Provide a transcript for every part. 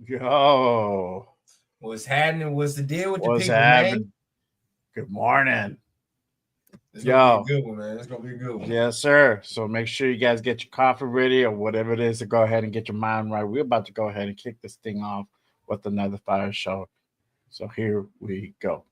Yo, What's happening? What's the deal with the what's people, man? happening? Good morning. It's gonna be a Yo, good one, man. It's gonna be a good one. yes, sir. So make sure you guys get your coffee ready or whatever it is to go ahead and get your mind right. We're about to go ahead and kick this thing off with another fire show. So here we go.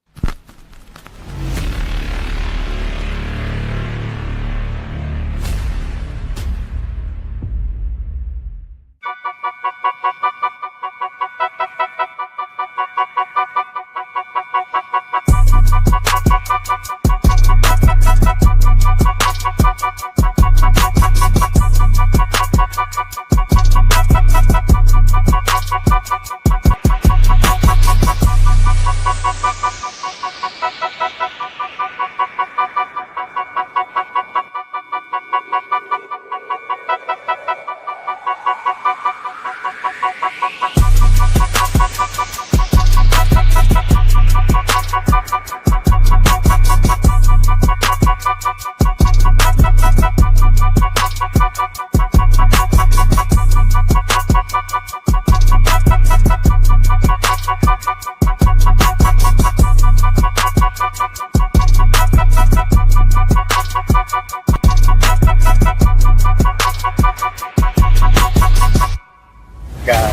Guy,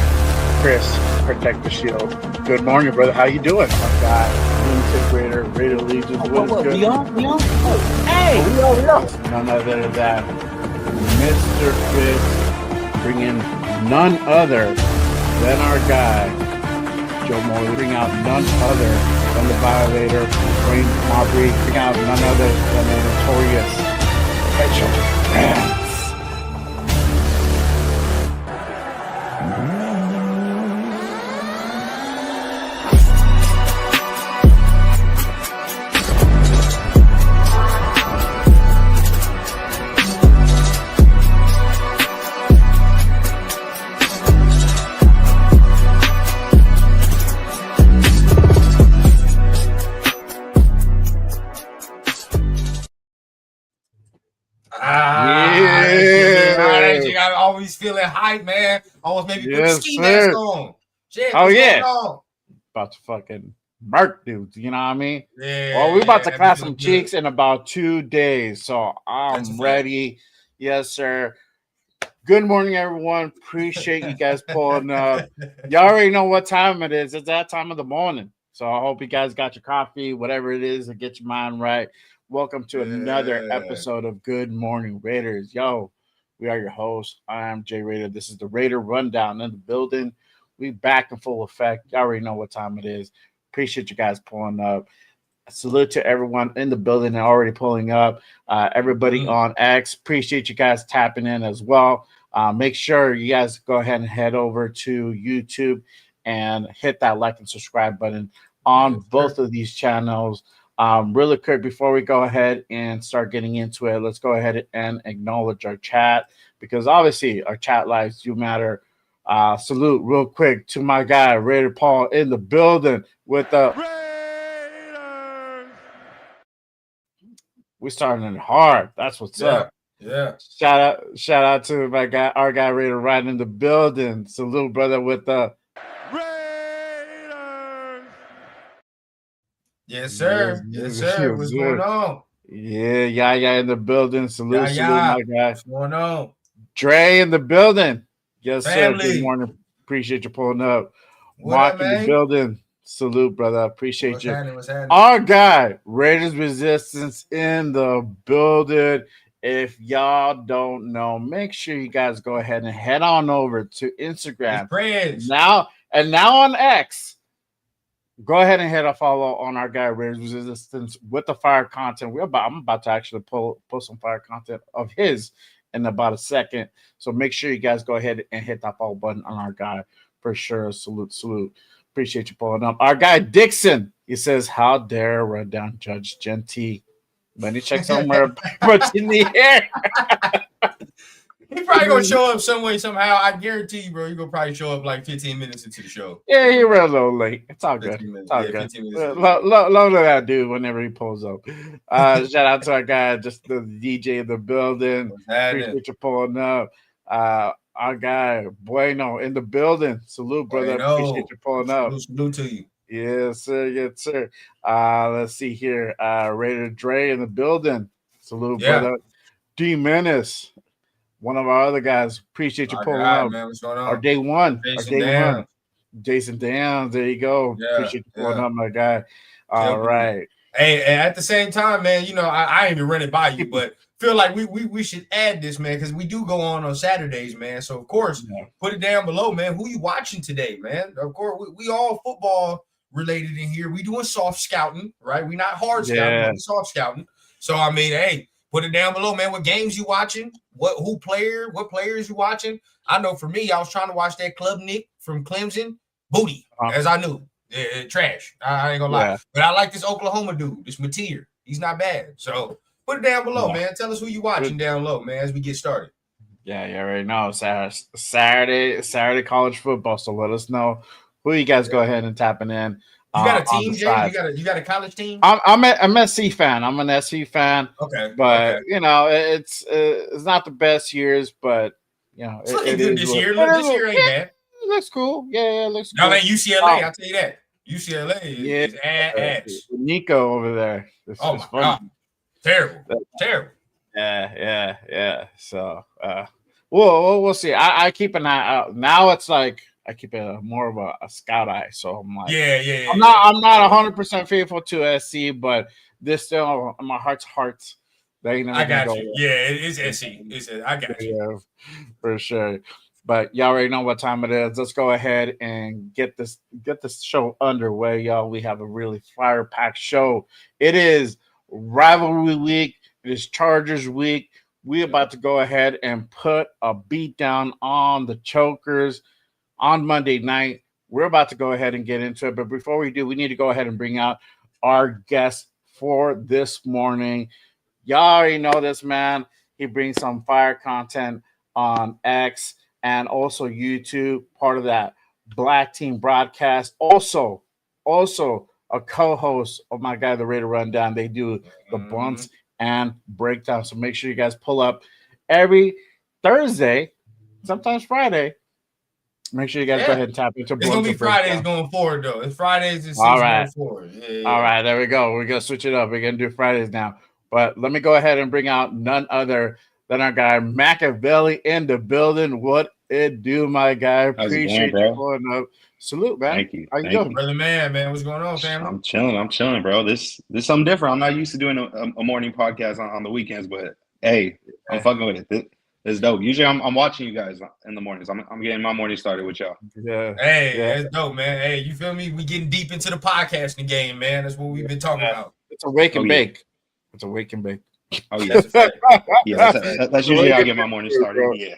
Chris, protect the shield. Good morning, brother. How you doing? My guy, Lunatic Raider, Raider Legions. What is good? We on? Oh, hey! We are. None other than Mr. Chris, bringing none other than our guy, Joe Morley, bring out none other than the Violator, Wayne Marbury, bring out none other than the notorious Mitchell Rams. I'm always feeling hype, man. Almost maybe put the Yes, ski sir. mask on. Shit, Oh, what's yeah. going on? About to fucking murk dudes, you know what I mean? Yeah. Well, we're about to that clap feels some good. cheeks in about 2 days, so That's a I'm fact. ready. Yes, sir. Good morning, everyone. Appreciate you guys pulling up. Y'all already know what time it is. It's that time of the morning. So I hope you guys got your coffee, whatever it is, to get your mind right. Welcome to another Yeah. episode of Good Morning Raiders. Yo, we are your hosts. I am Jay Raider. This is the Raider Rundown in the building. We back in full effect. Y'all already know what time it is. Appreciate you guys pulling up. Salute to everyone in the building and already pulling up. Everybody on X, appreciate you guys tapping in as well. Make sure you guys go ahead and head over to YouTube and hit that like and subscribe button on both of these channels. Really quick, before we go ahead and start getting into it, let's go ahead and acknowledge our chat because obviously our chat lives do matter. Salute real quick to my guy, Raider Paul, in the building with the we starting it hard. That's what's up. Yeah. Shout out to my guy, our guy Raider right in the building. Salute, brother, with the Raiders! Yes, sir. Yes, sir. What's going on? Yeah, in the building. Salute, my guy. What's going on? Dre in the building. Yes, Family. sir. Good morning. Appreciate you pulling up. What Mark up, in man? the building. Salute, brother. Appreciate What's you. happening? What's happening? Our guy, Raiders Resistance in the building. If y'all don't know, make sure you guys go ahead and head on over to Instagram. Now on X. Go ahead and hit a follow on our guy Raiders Resistance with the fire content. I'm about to actually post some fire content of his in about a second. So make sure you guys go ahead and hit that follow button on our guy for sure. Salute. Appreciate you pulling up. Our guy Dixon, he says, "How dare run down Judge Genty?" When he checks somewhere, but in the air. He's probably gonna show up some way, somehow. I guarantee you, bro. You're gonna probably show up like 15 minutes into the show. Yeah, he ran a little late. It's all good. It's all good. Love that dude whenever he pulls up. Shout out to our guy, just the DJ in the building. Appreciate you pulling up. our guy Bueno in the building. Salute, brother. Appreciate you pulling up. Salute to you. Yes, sir. Yes, sir. Let's see here. Raider Dre in the building. Salute, brother. D Menace, one of our other guys. Appreciate you pulling up. Man, what's going on? Our day one. Jason Jason Downs. There you go. Yeah, Appreciate you pulling up, my guy. All right. Hey, and at the same time, man, you know, I ain't even run it by you, but feel like we should add this, man, because we do go on Saturdays, man. So of course, put it down below, man. Who you watching today, man? Of course, we all football related in here. We doing soft scouting, right? We not hard scouting, we soft scouting. So I mean, hey, put it down below, man. What games you watching? What players you watching? I know for me, I was trying to watch that Club Nick from Clemson. Booty, as I knew. Trash. I ain't gonna lie. But I like this Oklahoma dude, this Mateer. He's not bad. So put it down below, man. Tell us who you watching down low, man, as we get started. Yeah, you already know. Saturday college football. So let us know who you guys go ahead and tapping in. You got a team, Jay? You got a college team? I'm an SC fan. I'm an SC fan. Okay. But you know, it's not the best years, but you know, it's looking good this year. Look, this year ain't bad. Looks cool. Yeah, looks cool. Y'all ain't UCLA, I'll tell you that. UCLA is ass. Nico over there. Oh my God. Terrible. Yeah. So we'll see. I keep an eye out. Now it's like I keep more of a scout eye. So I'm like, I'm not 100% faithful to SC, but this still my heart's. I got you. Yeah, it's SC. I got you. Yeah, for sure. But y'all already know what time it is. Let's go ahead and get this show underway, y'all. We have a really fire-packed show. It is rivalry week. It is Chargers week. We're about to go ahead and put a beat down on the Chokers on Monday night. We're about to go ahead and get into it. But before we do, we need to go ahead and bring out our guest for this morning. Y'all already know this man. He brings some fire content on X and also YouTube, part of that Black Team broadcast. Also a co-host of my guy, the Raider Rundown. They do the bunts and breakdown. So make sure you guys pull up every Thursday, sometimes Friday. Make sure you guys go ahead and tap into It's going to be Fridays going forward, though. It's Fridays and going forward. All right, there we go. We're going to switch it up. We're going to do Fridays now. But let me go ahead and bring out none other than our guy, Mikeaveli, in the building. What it do, my guy? Appreciate you pulling up. Salute, man. Thank you. How you doing? Brother man, what's going on, family? I'm chilling, bro. This something different. I'm not used to doing a morning podcast on the weekends, but hey, I'm fucking with it. This is dope. Usually I'm watching you guys in the mornings. I'm getting my morning started with y'all. Yeah. Hey, that's dope, man. Hey, you feel me? We getting deep into the podcasting game, man. That's what we've been talking about. It's a wake and bake. It's a wake and bake. Oh yeah, that's usually how I get my morning started. Yeah.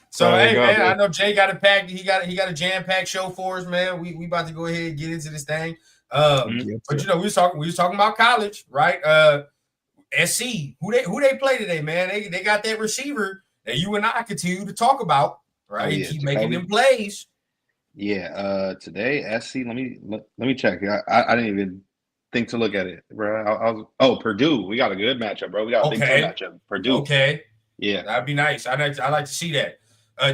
So hey man, I know Jay got it packed. He got a jam-packed show for us, man. We about to go ahead and get into this thing. But you know, we was talking about college, right? SC, who they play today, man? They got that receiver that you and I continue to talk about, right? Keep making them plays. Yeah. Today, SC. Let me check. I didn't even think to look at it, bro. Purdue. We got a good matchup, bro. We got a big time matchup. Purdue. Okay. Yeah, that'd be nice. I like to see that.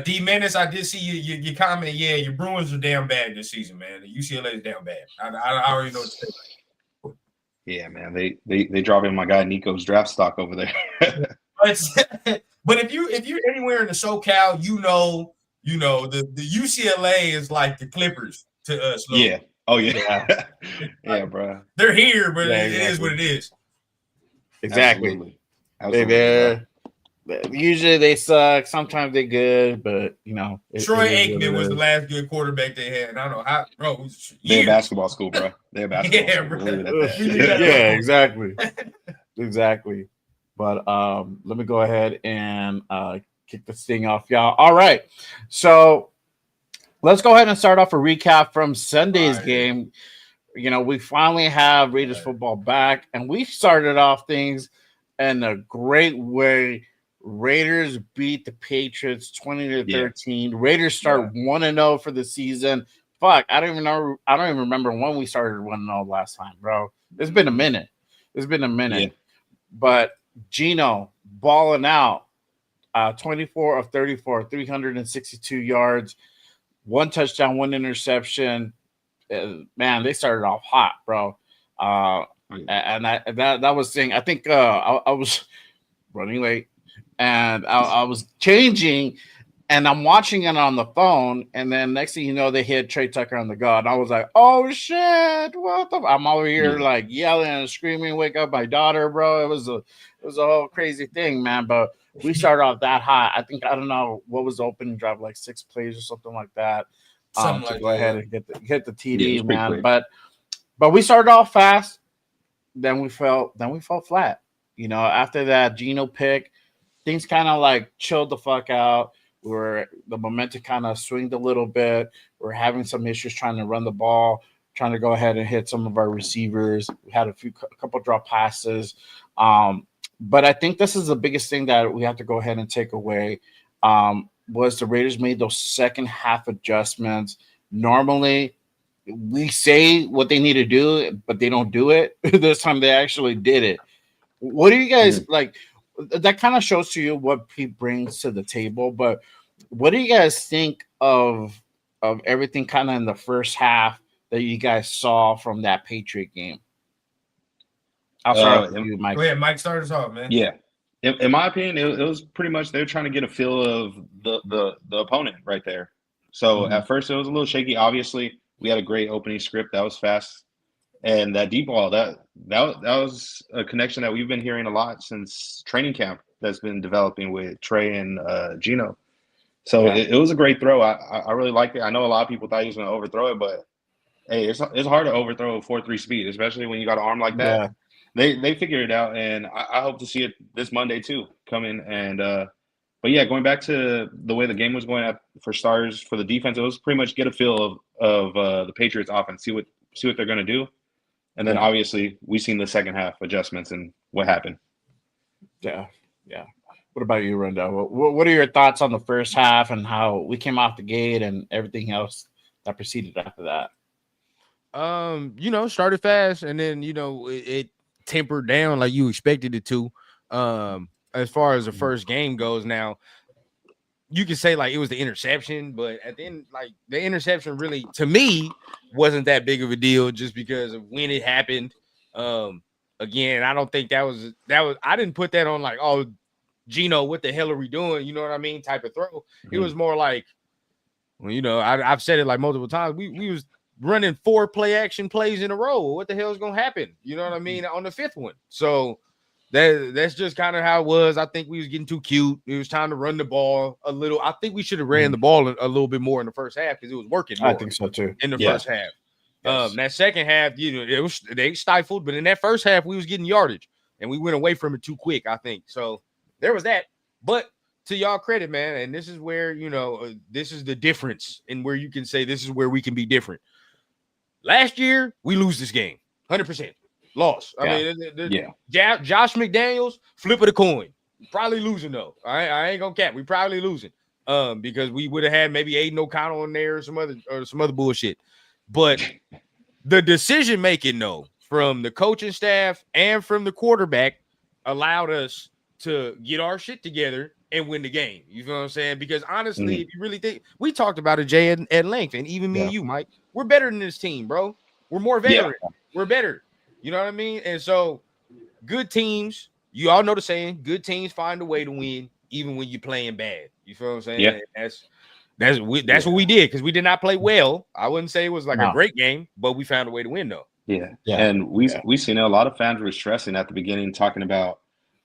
D Menace, I did see your comment. Yeah, your Bruins are damn bad this season, man. The UCLA is damn bad. I already know what to say. Yeah, man. They dropping my guy Nico's draft stock over there. But if you're anywhere in the SoCal, you know the UCLA is like the Clippers to us. Look. Yeah. Oh yeah. Yeah, bro. They're here, but it is what it is. Exactly. Absolutely. Usually they suck. Sometimes they're good, but you know. Troy Aikman was the last good quarterback they had. I don't know how, bro. They're a basketball school, bro. They're a basketball school. Bro. Yeah, exactly. Exactly. But let me go ahead and kick this thing off, y'all. All right. So let's go ahead and start off a recap from Sunday's game. You know, we finally have Raiders football back, and we started off things in a great way. Raiders beat the Patriots 20-13. Yeah. Raiders start 1-0 for the season. Fuck, I don't even remember when we started 1-0 last time, bro. It's been a minute. Yeah. But Gino balling out. 24 of 34, 362 yards, one touchdown, one interception. Man, they started off hot, bro. And that was thing. I think I was running late, and I was changing, and I'm watching it on the phone, and then next thing you know, they hit Trey Tucker on the gut. And I was like, "Oh shit! What the?" I'm over here like yelling and screaming, "Wake up my daughter, bro!" It was a whole crazy thing, man. But we started off that hot. I think I don't know what was the opening drive, like 6 plays or something like that. Something To like go that. ahead and get the TD, Yeah, man. quick. But we started off fast. Then we fell flat. You know, after that Geno pick, things kind of like chilled the fuck out. The momentum kind of swinged a little bit. We're having some issues trying to run the ball, trying to go ahead and hit some of our receivers. We had a couple drop passes. But I think this is the biggest thing that we have to go ahead and take away. Was the Raiders made those second half adjustments. Normally, we say what they need to do, but they don't do it. This time they actually did it. What do you guys like? That kind of shows to you what Pete brings to the table. But what do you guys think of everything kind of in the first half that you guys saw from that Patriot game? I'll start with you, Mike. Go ahead, Mike. Start us off, man. Yeah. In my opinion, it was pretty much they're trying to get a feel of the opponent right there. So at first it was a little shaky. Obviously, we had a great opening script that was fast, and that deep ball that was a connection that we've been hearing a lot since training camp that's been developing with Trey and Geno. So it was a great throw. I really liked it. I know a lot of people thought he was going to overthrow it, but hey, it's hard to overthrow a 4.3 speed, especially when you got an arm like that. Yeah. They figured it out, and I hope to see it this Monday too. Come in and but yeah, going back to the way the game was going for starters for the defense, it was pretty much get a feel of the Patriots offense, see what they're going to do, and then obviously we seen the second half adjustments and what happened. Yeah. What about you, Rendo? What are your thoughts on the first half and how we came off the gate and everything else that proceeded after that? Started fast and then it tempered down like you expected it to. As far as the first game goes, now you can say like it was the interception, but at the end, like the interception really to me wasn't that big of a deal just because of when it happened. Again, I don't think that was I didn't put that on like, oh, Geno, what the hell are we doing? You know what I mean? Type of throw. It was more like, well, I've said it like multiple times. We was running 4 play action plays in a row. What the hell is going to happen? You know what I mean? On the 5th one. So that's just kind of how it was. I think we was getting too cute. It was time to run the ball a little. I think we should have ran the ball a little bit more in the first half because it was working more. I think so too. In the first half. Yes. That second half, they stifled, but in that first half, we was getting yardage and we went away from it too quick, I think. So there was that. But to y'all credit, man, and this is where, this is the difference in where you can say this is where we can be different. Last year, we lose this game. 100%. Lost. I mean, Josh McDaniels, flip of the coin. Probably losing, though. I ain't going to cap. We probably losing because we would have had maybe Aiden O'Connell in there or some other bullshit. But the decision-making, though, from the coaching staff and from the quarterback allowed us to get our shit together and win the game. You feel what I'm saying? Because honestly, if you really think, we talked about it, Jay, at length, and even me and you, Mike, we're better than this team, bro. We're more veteran. Yeah. We're better. You know what I mean? And so good teams, you all know the saying, good teams find a way to win even when you're playing bad. You feel what I'm saying? Yeah. That's what we did because we did not play well. I wouldn't say it was like a great game, but we found a way to win, though. Yeah. And we seen a lot of fans were stressing at the beginning, talking about,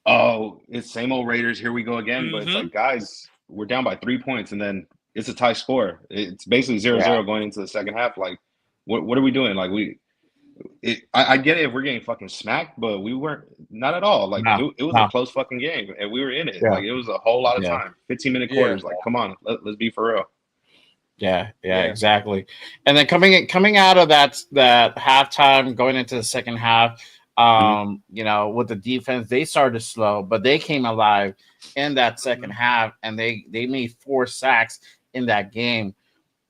oh, it's same old Raiders. Here we go again. But it's like, guys, we're down by 3 points, and then it's a tie score. It's basically 0-0 going into the second half. Like, what are we doing? Like, I get it if we're getting fucking smacked, but we weren't, not at all. Like, it was a close fucking game, and we were in it. Like, it was a whole lot of time. 15-minute quarters. Like, come on, let's be for real. Yeah, exactly. And then coming out of that halftime, going into the second half, with the defense, they started slow, but they came alive in that second half, and they made 4 sacks in that game.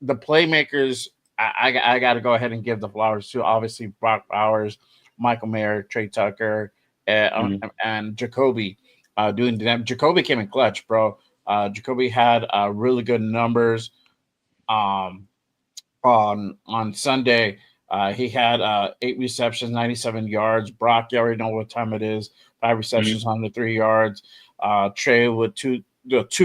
The playmakers, I got to go ahead and give the flowers to, obviously, Brock Bowers, Michael Mayer, Trey Tucker, and Jacoby doing them. Jacoby came in clutch, bro. Jacoby had really good numbers on Sunday. He had 8 receptions, 97 yards. Brock, you already know what time it is. 5 receptions, 103 yards. Trey with two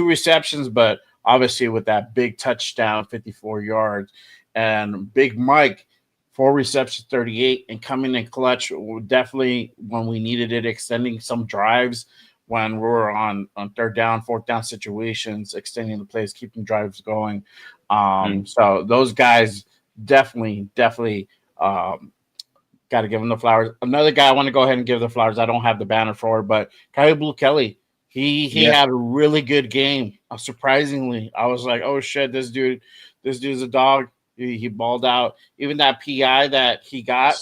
receptions, but obviously with that big touchdown, 54 yards. And Big Mike, 4 receptions, 38, and coming in clutch, definitely when we needed it, extending some drives when we were on third down, fourth down situations, extending the plays, keeping drives going. So those guys definitely got to give them the flowers. Another guy I want to go ahead and give the flowers. I don't have the banner for it, but Kyle Blue Kelly, he had a really good game. Surprisingly, I was like, oh shit, this dude's a dog. He balled out. Even that PI that he got,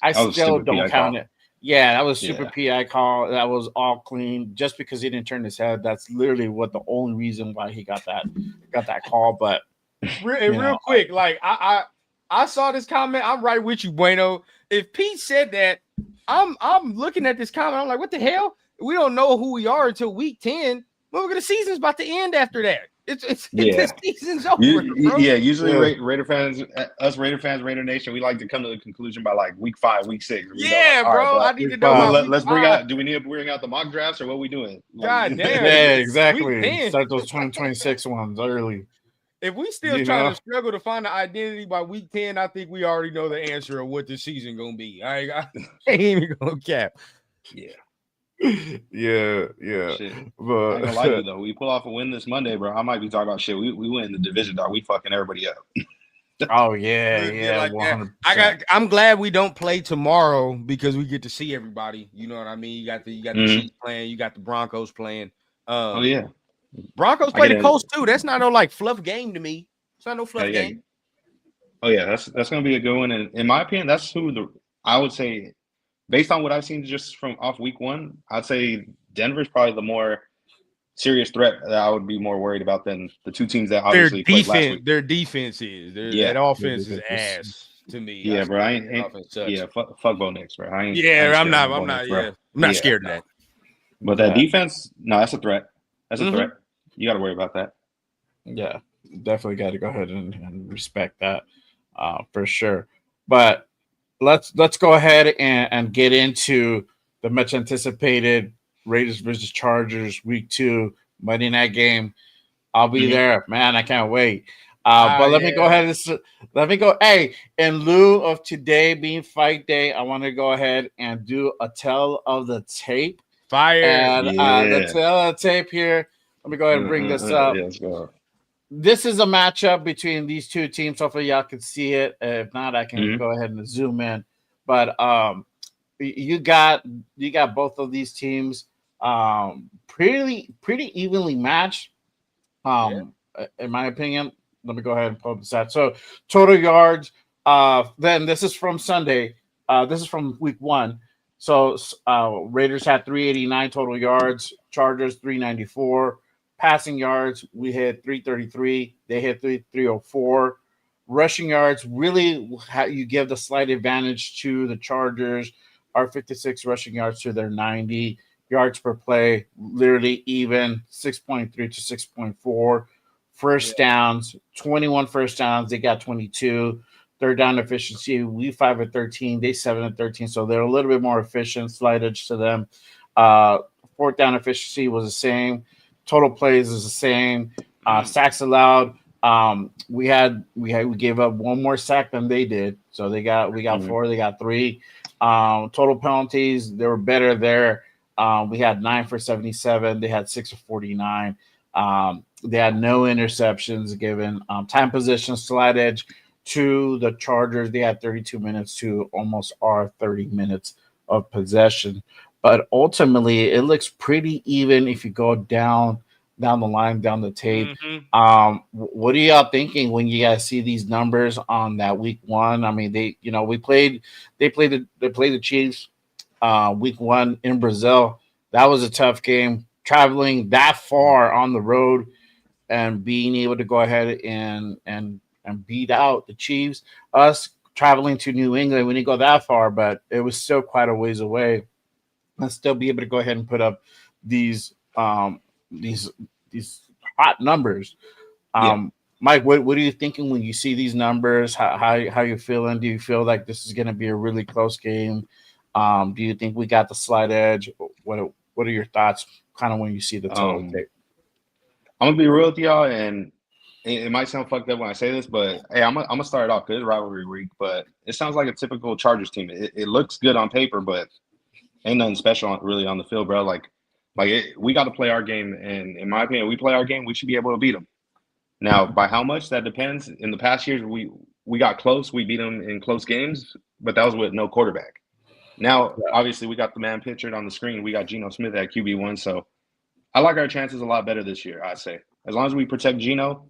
I still don't count it. Yeah, that was super PI call. That was all clean. Just because he didn't turn his head, that's literally the only reason why he got that call. But real quick, like I saw this comment. I'm right with you, Bueno. If Pete said that, I'm looking at this comment. I'm like, what the hell? We don't know who we are until week 10. Look, the season's about to end after that. The season's over. Usually Raider fans, Raider Nation, we like to come to the conclusion by like week 5, week 6. Yeah, like, bro. I need to know. Let's bring out. Do we need to bring out the mock drafts or what are we doing? God damn. Yeah, exactly. Start those 2026 ones early. If we still trying to struggle to find the identity by week 10, I think we already know the answer of what this season gonna be. I ain't even gonna cap. Yeah. Shit. But I ain't gonna lie to you though. We pull off a win this Monday, bro. I might be talking about shit. We win the division, dog. We fucking everybody up. Oh yeah, like 100%. I'm glad we don't play tomorrow because we get to see everybody. You know what I mean? You got the Chiefs playing, you got the Broncos playing. Oh yeah. Broncos play the Colts too. That's not no like fluff game to me. It's not no fluff game. Oh yeah, that's gonna be a good one. And in my opinion, that's who I would say, based on what I've seen just from off week 1, I'd say Denver's probably the more serious threat that I would be more worried about than the two teams that obviously played last week. Their defense is that offense is ass to me. Yeah, bro. I ain't fuck Bo Nix, bro. I'm not scared of that. But that defense, no, that's a threat. That's a threat. You got to worry about that. Yeah, definitely got to go ahead and respect that for sure. But let's go ahead and get into the much anticipated Raiders versus Chargers week 2 Monday night game. I'll be there, man. I can't wait. But let me go ahead and hey, in lieu of today being fight day, I want to go ahead and do a tell of the tape. Fire. And the tell of the tape here. Let me go ahead and bring this up. Yeah, let's go. This is a matchup between these two teams. Hopefully y'all can see it. If not, I can go ahead and zoom in. But you got both of these teams pretty evenly matched. In my opinion. Let me go ahead and pull up the stats. So total yards. Then this is from Sunday. This is from week 1. So Raiders had 389 total yards. Chargers 394. Passing yards, we hit 333. They hit 304. Rushing yards, really, you give the slight advantage to the Chargers. Our 56 rushing yards to their 90 yards per play, literally even 6.3 to 6.4. First downs, 21 first downs. They got 22. Third down efficiency, we 5 of 13. They 7 of 13. So they're a little bit more efficient. Slight edge to them. Fourth down efficiency was the same. Total plays is the same. Sacks allowed. We gave up one more sack than they did. So we got 4. They got 3. Total penalties, they were better there. We had 9 for 77. They had 6 for 49. They had no interceptions given. Time possession, slight edge to the Chargers. They had 32 minutes to almost our 30 minutes of possession. But ultimately, it looks pretty even if you go down the line, down the tape. What are y'all thinking when you guys see these numbers on that week 1? I mean, they played the Chiefs week 1 in Brazil. That was a tough game. Traveling that far on the road and being able to go ahead and beat out the Chiefs. Us traveling to New England, we didn't go that far, but it was still quite a ways away. And still be able to go ahead and put up these hot numbers. Mike, what are you thinking when you see these numbers? How you feeling? Do you feel like this is going to be a really close game? Do you think we got the slight edge? What are your thoughts kind of when you see the total tape? I'm gonna be real with y'all, and it might sound fucked up when I say this, but hey, I'm gonna start it off good rivalry week, but it sounds like a typical Chargers team. It looks good on paper, but ain't nothing special really on the field, bro. We got to play our game, and in my opinion, we play our game, we should be able to beat them. Now, by how much that depends. In the past years, we got close, we beat them in close games, but that was with no quarterback. Now, obviously, we got the man pictured on the screen. We got Geno Smith at QB1, so I like our chances a lot better this year, I'd say. As long as we protect Geno,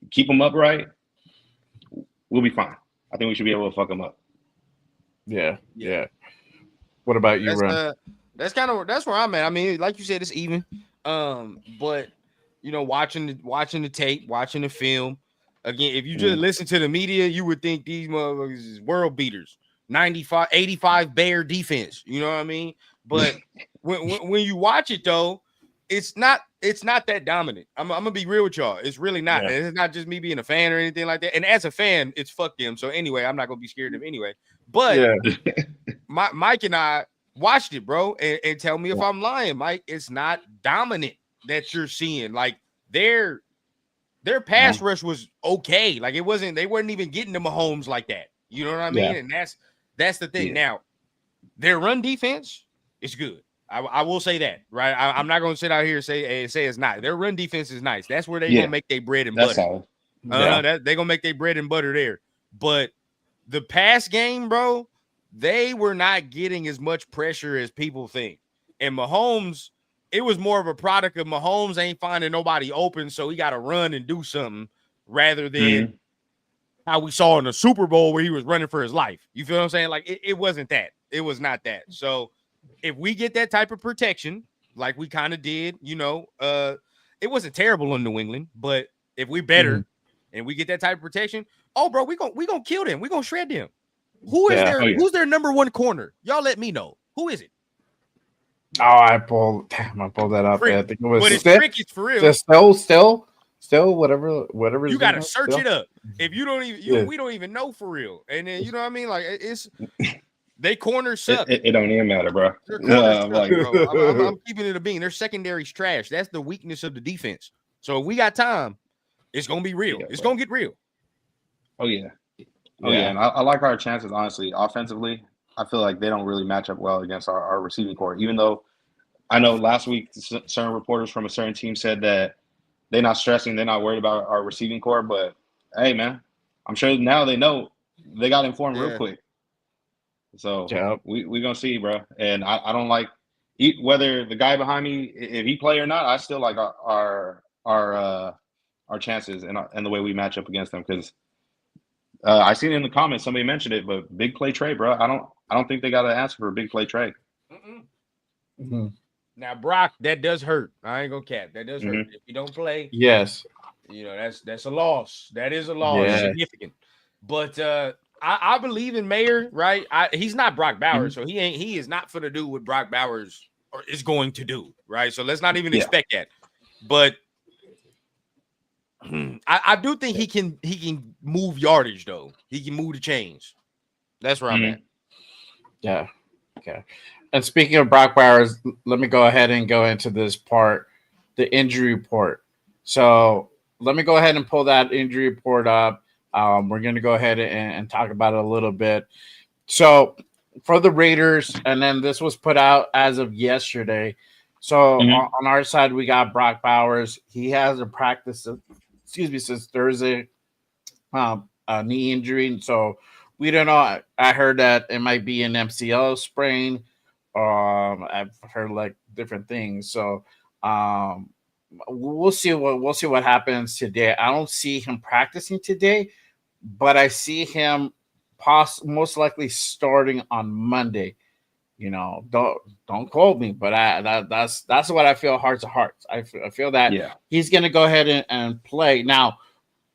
keep him upright, we'll be fine. I think we should be able to fuck him up. Yeah. What about you, Ron? That's where I'm at. I mean, like you said, it's even. But you know, watching the tape, watching the film, again, if you just listen to the media, you would think these motherfuckers is world beaters. 95, 85 Bear defense. You know what I mean? But when you watch it though, it's not that dominant. I'm gonna be real with y'all. It's really not. It's not just me being a fan or anything like that. And as a fan, it's fuck them. So anyway, I'm not gonna be scared of them anyway. But Mike and I watched it, bro, and tell me if I'm lying, Mike. It's not dominant that you're seeing. Like their pass rush was okay. Like they weren't even getting to Mahomes like that. You know what I mean? And that's the thing. Now, their run defense is good. I will say that, right? I'm not going to sit out here and say it's not. Their run defense is nice. That's where they're going to make their bread and butter. They're going to make their bread and butter there. But the pass game, bro, they were not getting as much pressure as people think. And Mahomes, it was more of a product of Mahomes ain't finding nobody open, so he got to run and do something rather than how we saw in the Super Bowl where he was running for his life. You feel what I'm saying? Like it wasn't that. It was not that. So if we get that type of protection, like we kind of did, you know, it wasn't terrible in New England, but if we better and we get that type of protection, oh, bro, we gonna kill them. We gonna shred them. Who is who's their number one corner? Y'all let me know. Who is it? Oh, I pulled that up. I think it was. But it's tricky for real. Still, whatever. You gotta search it up. If you don't even, we don't even know for real. And then you know what I mean? Like it's they corners suck. It don't even matter, bro. Bro. I'm keeping it a bean. Their secondary's trash. That's the weakness of the defense. So if we got time, it's gonna be real. It's gonna get real. Oh yeah. And I like our chances, honestly. Offensively, I feel like they don't really match up well against our receiving core. Even though I know last week certain reporters from a certain team said that they're not stressing, they're not worried about our receiving core. But hey, man, I'm sure now they know they got informed real quick. So we gonna see, bro. And I don't like whether the guy behind me, if he play or not. I still like our chances and the way we match up against them because. I seen it in the comments. Somebody mentioned it, but big play Trey, bro. I don't think they got to answer for a big play Trey. Now, Brock, that does hurt. I ain't gonna cap. That does hurt. If you don't play, yes, you know that's a loss. That is a loss, significant. But I believe in Mayer, right? He's not Brock Bowers, so he is not gonna do what Brock Bowers is going to do, right? So let's not even expect that. But I do think he can move yardage though. He can move the chains. That's where I'm at. Yeah. Okay. And speaking of Brock Bowers, let me go ahead and go into this part, the injury report. So let me go ahead and pull that injury report up. We're going to go ahead and talk about it a little bit. So for the Raiders, and then this was put out as of yesterday. So on our side, we got Brock Bowers. He has a practice, since Thursday, a knee injury. So we don't know. I heard that it might be an MCL sprain. I've heard like different things. So we'll see what happens today. I don't see him practicing today, but I see him most likely starting on Monday. You know, don't quote me, but that's what I feel heart to heart. I feel that he's going to go ahead and play. Now,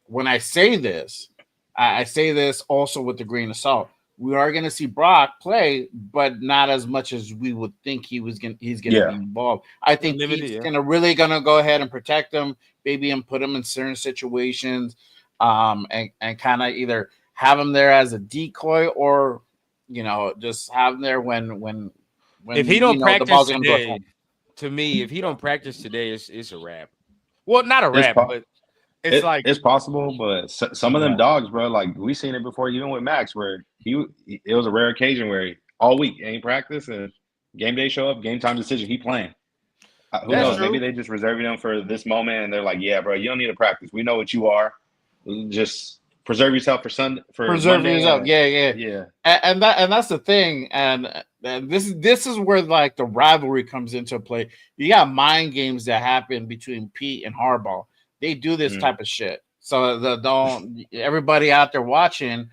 when I say this, I say this also with a grain of salt. we are going to see Brock play, but not as much as we would think he's going to be involved. I think Limited, Pete's really going to go ahead and protect him, maybe and put him in certain situations, and kind of either have him there as a decoy or just have him there when if he don't the practice ball's going to go today, to me, if he don't practice today, it's a wrap. Well, not a wrap, but it's possible. But some of them dogs, bro, like we seen it before, even with Max, where it was a rare occasion where all week ain't practice and game day show up, game time decision, he playing. Who knows? True. Maybe they just reserving him for this moment, and they're like, "Yeah, bro, you don't need to practice. We know what you are. Just preserve yourself for Monday." yourself. Yeah. And that's the thing. And this is where like the rivalry comes into play. You got mind games that happen between Pete and Harbaugh. They do this type of shit. So don't everybody out there watching,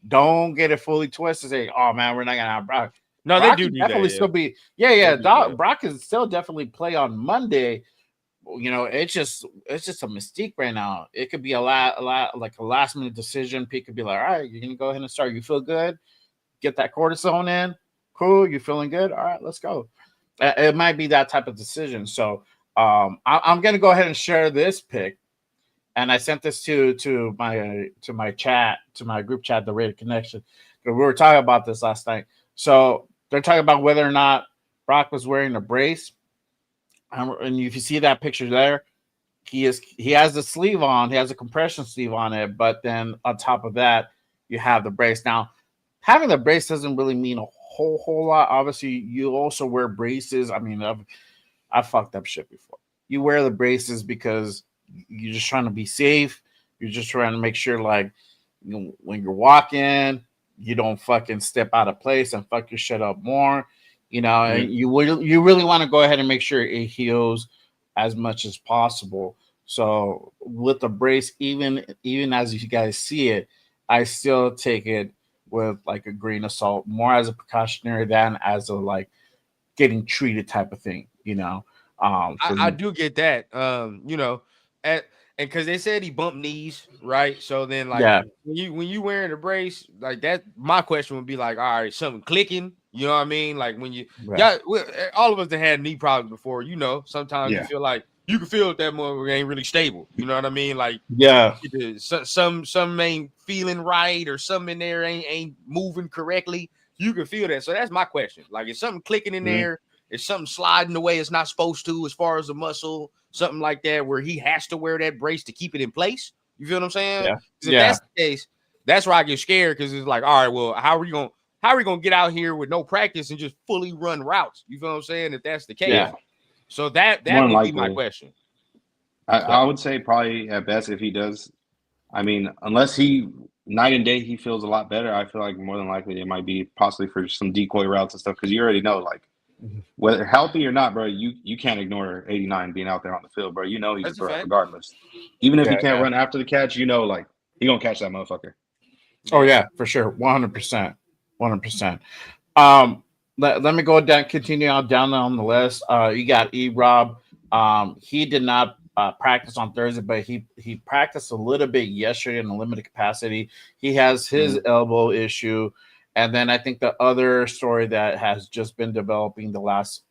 don't get it fully twisted. Say, "Oh man, we're not gonna have Brock." No, Brock they do definitely that, still be Brock can still definitely play on Monday. It's just a mystique right now. It could be a lot like a last minute decision. Pete could be like, "All right, you're gonna go ahead and start. You feel good? Get that cortisone in. Cool. You feeling good? All right, let's go." It might be that type of decision. So I'm gonna go ahead and share this pick, and I sent this to my chat, to my group chat, the Raider Connection. We were talking about this last night. So they're talking about whether or not Brock was wearing a brace. And if you see that picture there, he has the sleeve on. He has a compression sleeve on it. But then on top of that, you have the brace. Now, having the brace doesn't really mean a whole lot. Obviously, you also wear braces. I mean, I've fucked up shit before. You wear the braces because you're just trying to be safe. You're just trying to make sure, like, when you're walking, you don't fucking step out of place and fuck your shit up more, and you really want to go ahead and make sure it heals as much as possible. So with the brace, even as you guys see it, I still take it with like a grain of salt, more as a precautionary than as a like getting treated type of thing, I do get that. And because they said he bumped knees, right? So then, like, when you wearing a brace like that, my question would be like, all right, something clicking. You know what I mean? Like when all of us that had knee problems before. Sometimes you feel like you can feel that motherfucker ain't really stable. You know what I mean? Like some ain't feeling right or something in there ain't moving correctly. You can feel that. So that's my question. Like, is something clicking in there? Is something sliding the way it's not supposed to, as far as a muscle, something like that, where he has to wear that brace to keep it in place? You feel what I'm saying? Yeah. If that's the case, that's where I get scared, because it's like, all right, well, how are we gonna get out here with no practice and just fully run routes? You feel what I'm saying? If that's the case, so that would be my question. I would say probably at best if he does. I mean, unless he night and day he feels a lot better, I feel like more than likely it might be possibly for some decoy routes and stuff, because you already know, like, whether healthy or not, bro, you can't ignore 89 being out there on the field, bro. You know he's a threat regardless. Even if he can't run after the catch, like, he gonna catch that motherfucker. Oh yeah, for sure, 100%, 100%. Let me go down, continue down on the list. You got E-Rob. He did not practice on Thursday, but he practiced a little bit yesterday in a limited capacity. He has his elbow issue. And then I think the other story that has just been developing the last,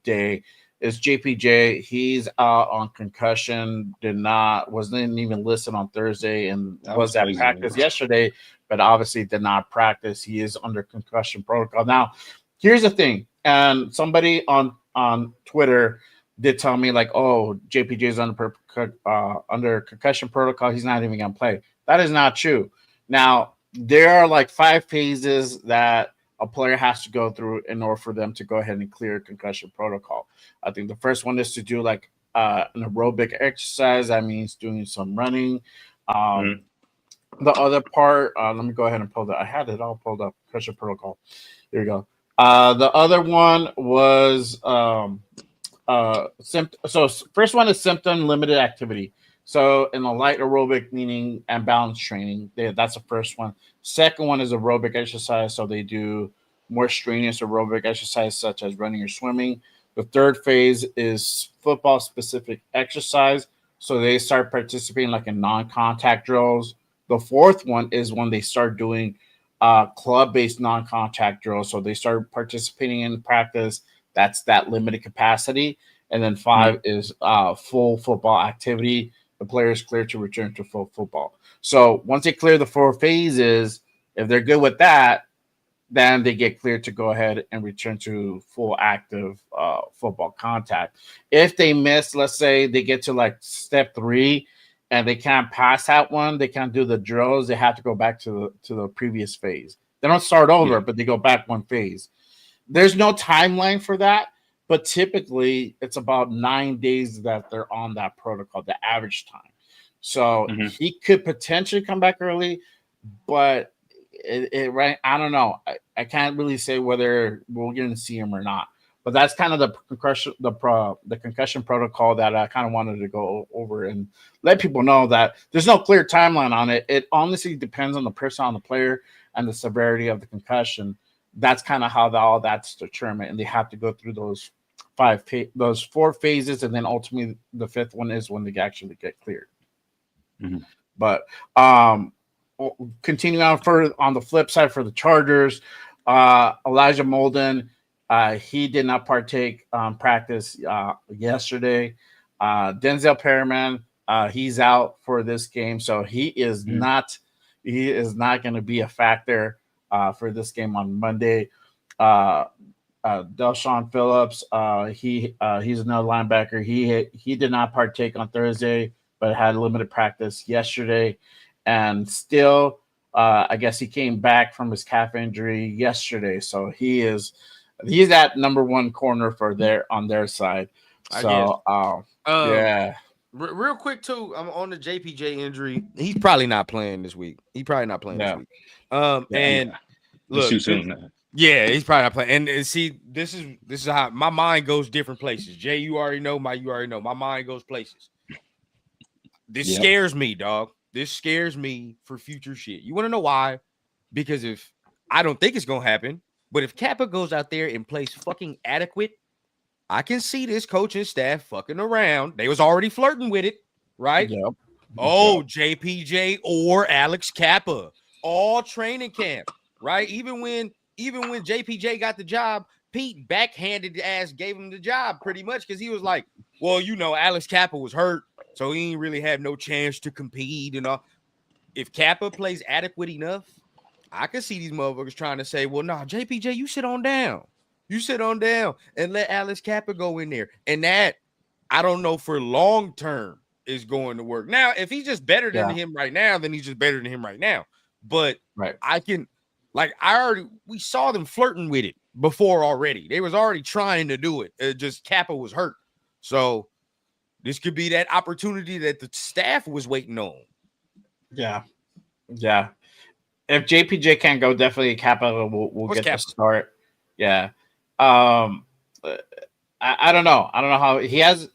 day is JPJ. He's out on concussion. Wasn't even listed on Thursday and was at practice yesterday, but obviously did not practice. He is under concussion protocol. Now, here's the thing. And somebody on Twitter did tell me, like, oh, JPJ is under concussion protocol. He's not even going to play. That is not true. Now, there are like 5 phases that a player has to go through in order for them to go ahead and clear concussion protocol. I think the first one is to do like an aerobic exercise. That means doing some running. The other part, let me go ahead and pull that. I had it all pulled up. Concussion protocol. There you go. The other one was so first one is symptom limited activity. So in a light aerobic, meaning and balance training, that's the first one. Second one is aerobic exercise. So they do more strenuous aerobic exercise such as running or swimming. The third phase is football specific exercise. So they start participating like in non-contact drills. The fourth one is when they start doing club-based non-contact drills. So they start participating in practice. That's that limited capacity. And then 5 is full football activity. The player is cleared to return to full football. So once they clear the 4 phases, if they're good with that, then they get cleared to go ahead and return to full active football contact. If they miss, let's say they get to like step 3 and they can't pass that one, they can't do the drills, they have to go back to the previous phase. They don't start over, but they go back 1 phase. There's no timeline for that, but typically it's about 9 days that they're on that protocol, the average time. So he could potentially come back early, but right, I don't know. I can't really say whether we're going to see him or not. But that's kind of the concussion protocol that I kind of wanted to go over and let people know that there's no clear timeline on it. It honestly depends on the person, on the player, and the severity of the concussion. That's kind of how all that's determined, and they have to go through those 4 phases, and then ultimately the 5th one is when they actually get cleared. But continuing on further on the flip side for the Chargers, Elijah Molden, he did not partake practice yesterday. Denzel Perryman, he's out for this game, so he is not going to be a factor for this game on Monday. Deshaun Phillips, he's another linebacker. He did not partake on Thursday, but had limited practice yesterday. And still, I guess he came back from his calf injury yesterday, so he's that number 1 corner on their side. So, yeah. Real quick too, I'm on the JPJ injury. He's probably not playing this week. This week. And look, too soon. Yeah, he's probably not playing. And see, this is how my mind goes different places. Jay, you already know. My mind goes places. This scares me, dog. This scares me for future shit. You want to know why? Because if I don't think it's gonna happen, but if Kappa goes out there and plays fucking adequate, I can see this coaching staff fucking around. They was already flirting with it, right? Yep. JPJ or Alex Kappa, all training camp, right? Even when JPJ got the job, Pete backhanded ass gave him the job pretty much because he was like, well, Alex Kappa was hurt, so he ain't really have no chance to compete and all. If Kappa plays adequate enough, I can see these motherfuckers trying to say, well, nah, JPJ, you sit on down. You sit on down and let Alex Kappa go in there. And that, I don't know for long term is going to work. Now, if he's just better than him right now, then he's just better than him right now. But we saw them flirting with it before already. They was already trying to do it. Just Kappa was hurt. So this could be that opportunity that the staff was waiting on. Yeah. Yeah. If JPJ can't go, definitely Kappa will get the start. Yeah. I don't know. I don't know how he has,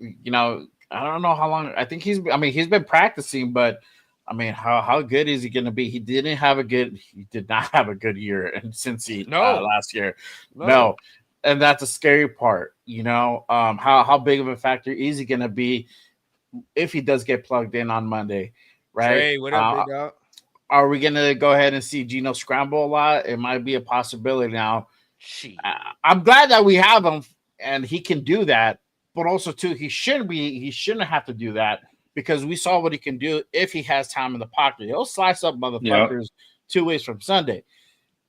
I don't know how long. I think he's been practicing, but I mean, how good is he going to be? He did not have a good year in Cincy last year. No. And that's a scary part, how big of a factor is he going to be if he does get plugged in on Monday, right? Hey, what up, big dog? Are we going to go ahead and see Geno scramble a lot? It might be a possibility now. I'm glad that we have him and he can do that, but also too, he shouldn't have to do that because we saw what he can do if he has time in the pocket. He'll slice up motherfuckers 2 ways from Sunday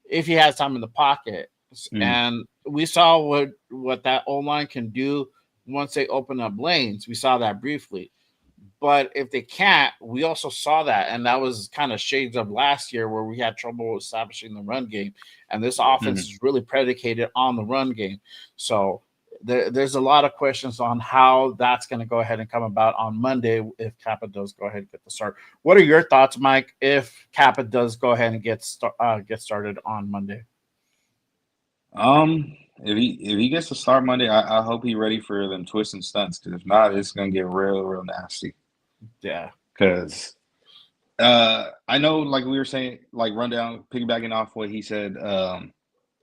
if he has time in the pocket. And we saw what that O-line can do once they open up lanes. We saw that briefly. But if they can't, we also saw that, and that was kind of shades of last year where we had trouble establishing the run game, and this offense is really predicated on the run game. So there's a lot of questions on how that's going to go ahead and come about on Monday if Kappa does go ahead and get the start. What are your thoughts, Mike, if Kappa does go ahead and get started on Monday? If he gets to start Monday, I hope he's ready for them twists and stunts, because if not, it's going to get real nasty. Yeah, because I know, like we were saying, like rundown, piggybacking off what he said,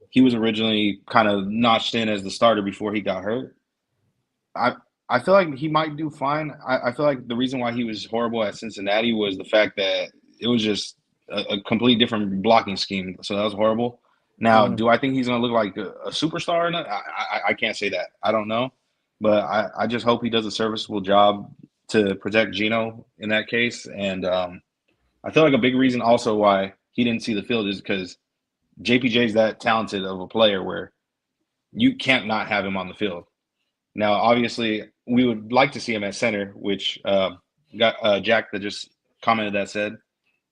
he was originally kind of notched in as the starter before he got hurt. I feel like he might do fine. I feel like the reason why he was horrible at Cincinnati was the fact that it was just a complete different blocking scheme. So that was horrible. Now, do I think he's going to look like a superstar? I can't say that. I don't know. But I just hope he does a serviceable job to protect Geno in that case. And I feel like a big reason also why he didn't see the field is because JPJ is that talented of a player where you can't not have him on the field. Now, obviously, we would like to see him at center, which got Jack that just commented that said.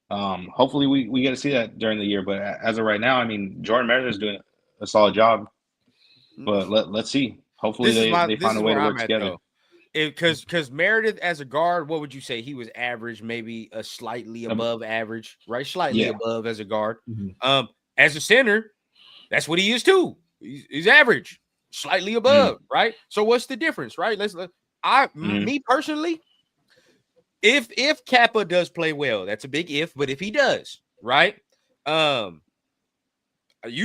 Hopefully, we get to see that during the year. But as of right now, I mean, Jordan Meredith is doing a solid job. But let's see. Hopefully, they find a way to work together. Because Meredith as a guard, what would you say? He was average, maybe a slightly above average, right? Slightly above as a guard. Mm-hmm. As a center, that's what he is too. He's average, slightly above, right? So what's the difference, right? Me personally, if Kappa does play well, that's a big if, but if he does, right? You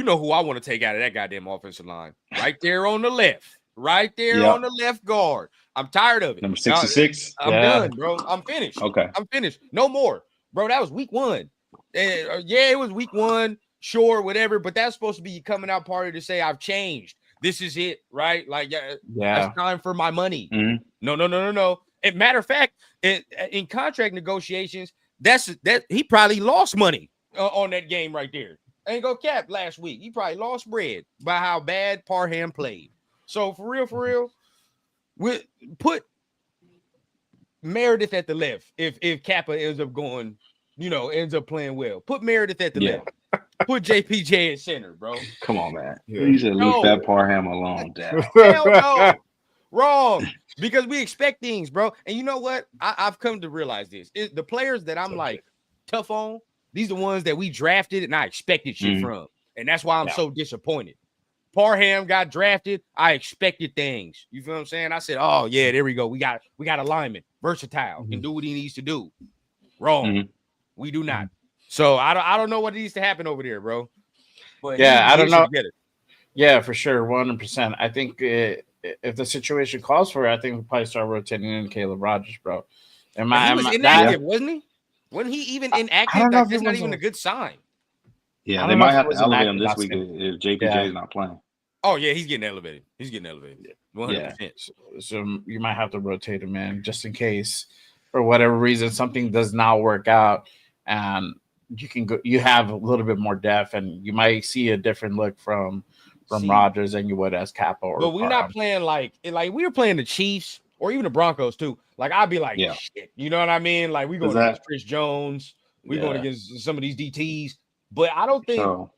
know who I want to take out of that goddamn offensive line, right there on the left. Right there on the left guard. I'm tired of it. Number 66. I'm done, bro. I'm finished. Okay. I'm finished. No more. Bro, that was week 1. Yeah, it was week 1. Sure, whatever. But that's supposed to be coming out party to say I've changed. This is it, right? Like, it's time for my money. Mm-hmm. No. And matter of fact, in contract negotiations, that he probably lost money on that game right there. Ain't go cap last week. He probably lost bread by how bad Parham played. So for real, we put Meredith at the left. If Kappa ends up playing well, put Meredith at the left. Put JPJ at center, bro. Come on, man. You should leave that Parham alone, Dad. Hell no. Wrong. Because we expect things, bro. And you know what? I've come to realize this. The players that I'm like tough on, these are the ones that we drafted and I expected shit from. And that's why I'm so disappointed. Parham got drafted. I expected things. You feel what I'm saying? I said, "Oh yeah, there we go. We got alignment, versatile, can do what he needs to do." Wrong. We do not. So I don't know what needs to happen over there, bro. But I don't know. Yeah, for sure, 100%. I think if the situation calls for it, I think we'll probably start rotating in Caleb Rogers, bro. He was inactive, wasn't he? Wasn't he even inactive? That's not even a good sign. Yeah, they might have to elevate him this week if JPJ is not playing. Oh, yeah, he's getting elevated. 100%. So you might have to rotate him in just in case, for whatever reason, something does not work out, and you have a little bit more depth, and you might see a different look from Rodgers than you would as Kappa. But we're not playing like we were playing the Chiefs or even the Broncos too. Like I'd be like, shit, you know what I mean? Like we're going against Chris Jones, we're going against some of these DTs, but I don't think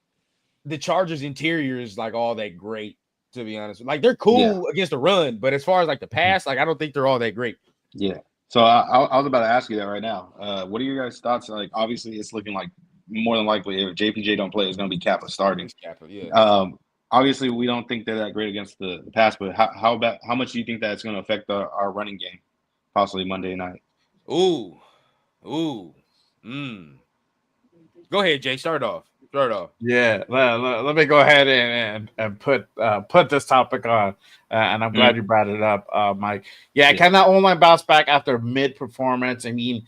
the Chargers interior is like all that great, to be honest. Like they're cool against the run, but as far as like the pass, like I don't think they're all that great. Yeah. So I was about to ask you that right now. What are your guys' thoughts? Like obviously it's looking like more than likely if JPJ don't play, it's going to be Kappa starting. Obviously we don't think they're that great against the pass, but how much do you think that's going to affect our running game possibly Monday night? Go ahead, Jay. Start off. Yeah, let me go ahead and put this topic on, and I'm glad you brought it up, Mike. Yeah, can that O-line bounce back after mid performance? I mean,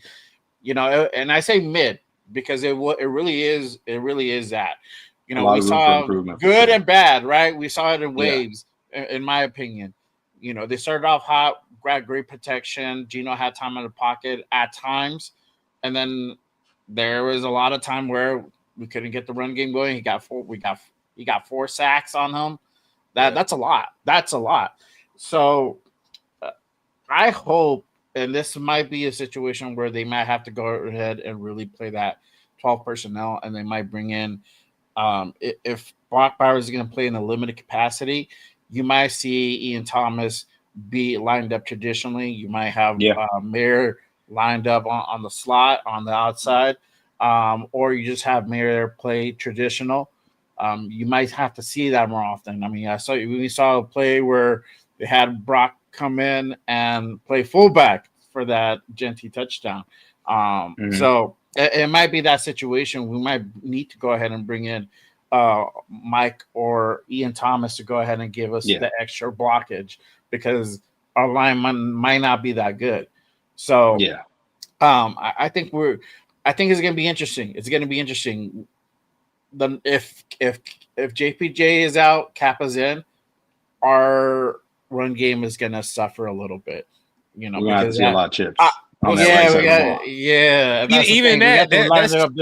and I say mid because it really is that. We saw good and bad, right? We saw it in waves, in my opinion. They started off hot, got great protection. Geno had time in the pocket at times, and then there was a lot of time where we couldn't get the run game going. He got 4 sacks on him. That's a lot. So I hope, and this might be a situation where they might have to go ahead and really play that 12 personnel, and they might bring in if Brock Bowers is going to play in a limited capacity, you might see Ian Thomas be lined up traditionally. You might have Mayer lined up on the slot on the outside. Or you just have Mayer play traditional. You might have to see that more often. I mean, we saw a play where they had Brock come in and play fullback for that Genty touchdown. So it might be that situation. We might need to go ahead and bring in Mike or Ian Thomas to go ahead and give us the extra blockage because our line might not be that good. So I think I think it's going to be interesting. It's going to be interesting. If JPJ is out, Kappa's in, our run game is going to suffer a little bit. We're going to have to see a lot of chips. And even we have to line that's it up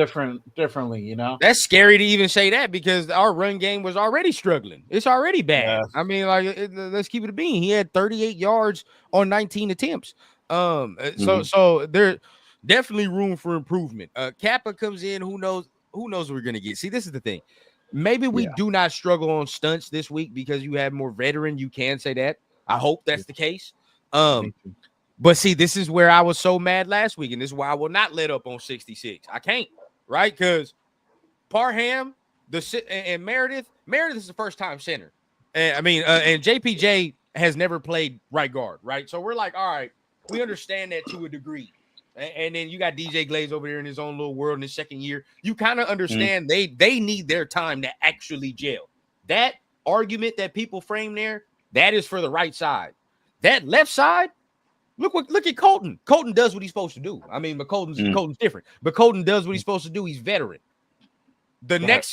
differently. That's scary to even say that because our run game was already struggling. It's already bad. Yeah. I mean, let's keep it a bean. He had 38 yards on 19 attempts. So there definitely room for improvement. Kappa comes in. Who knows what we're gonna get? See, this is the thing. Maybe we do not struggle on stunts this week because you have more veteran. You can say that. I hope that's the case. But see, this is where I was so mad last week, and this is why I will not let up on 66. I can't, right? Because Parham, and Meredith is the first-time center. And JPJ has never played right guard, right? So we're like, all right, we understand that to a degree. And then you got DJ Glaze over there in his own little world in his second year. You kind of understand they need their time to actually gel. That argument that people frame there, that is for the right side. That left side, Look at Colton. Colton does what he's supposed to do. I mean, but Colton's different. But Colton does what he's supposed to do. He's veteran. The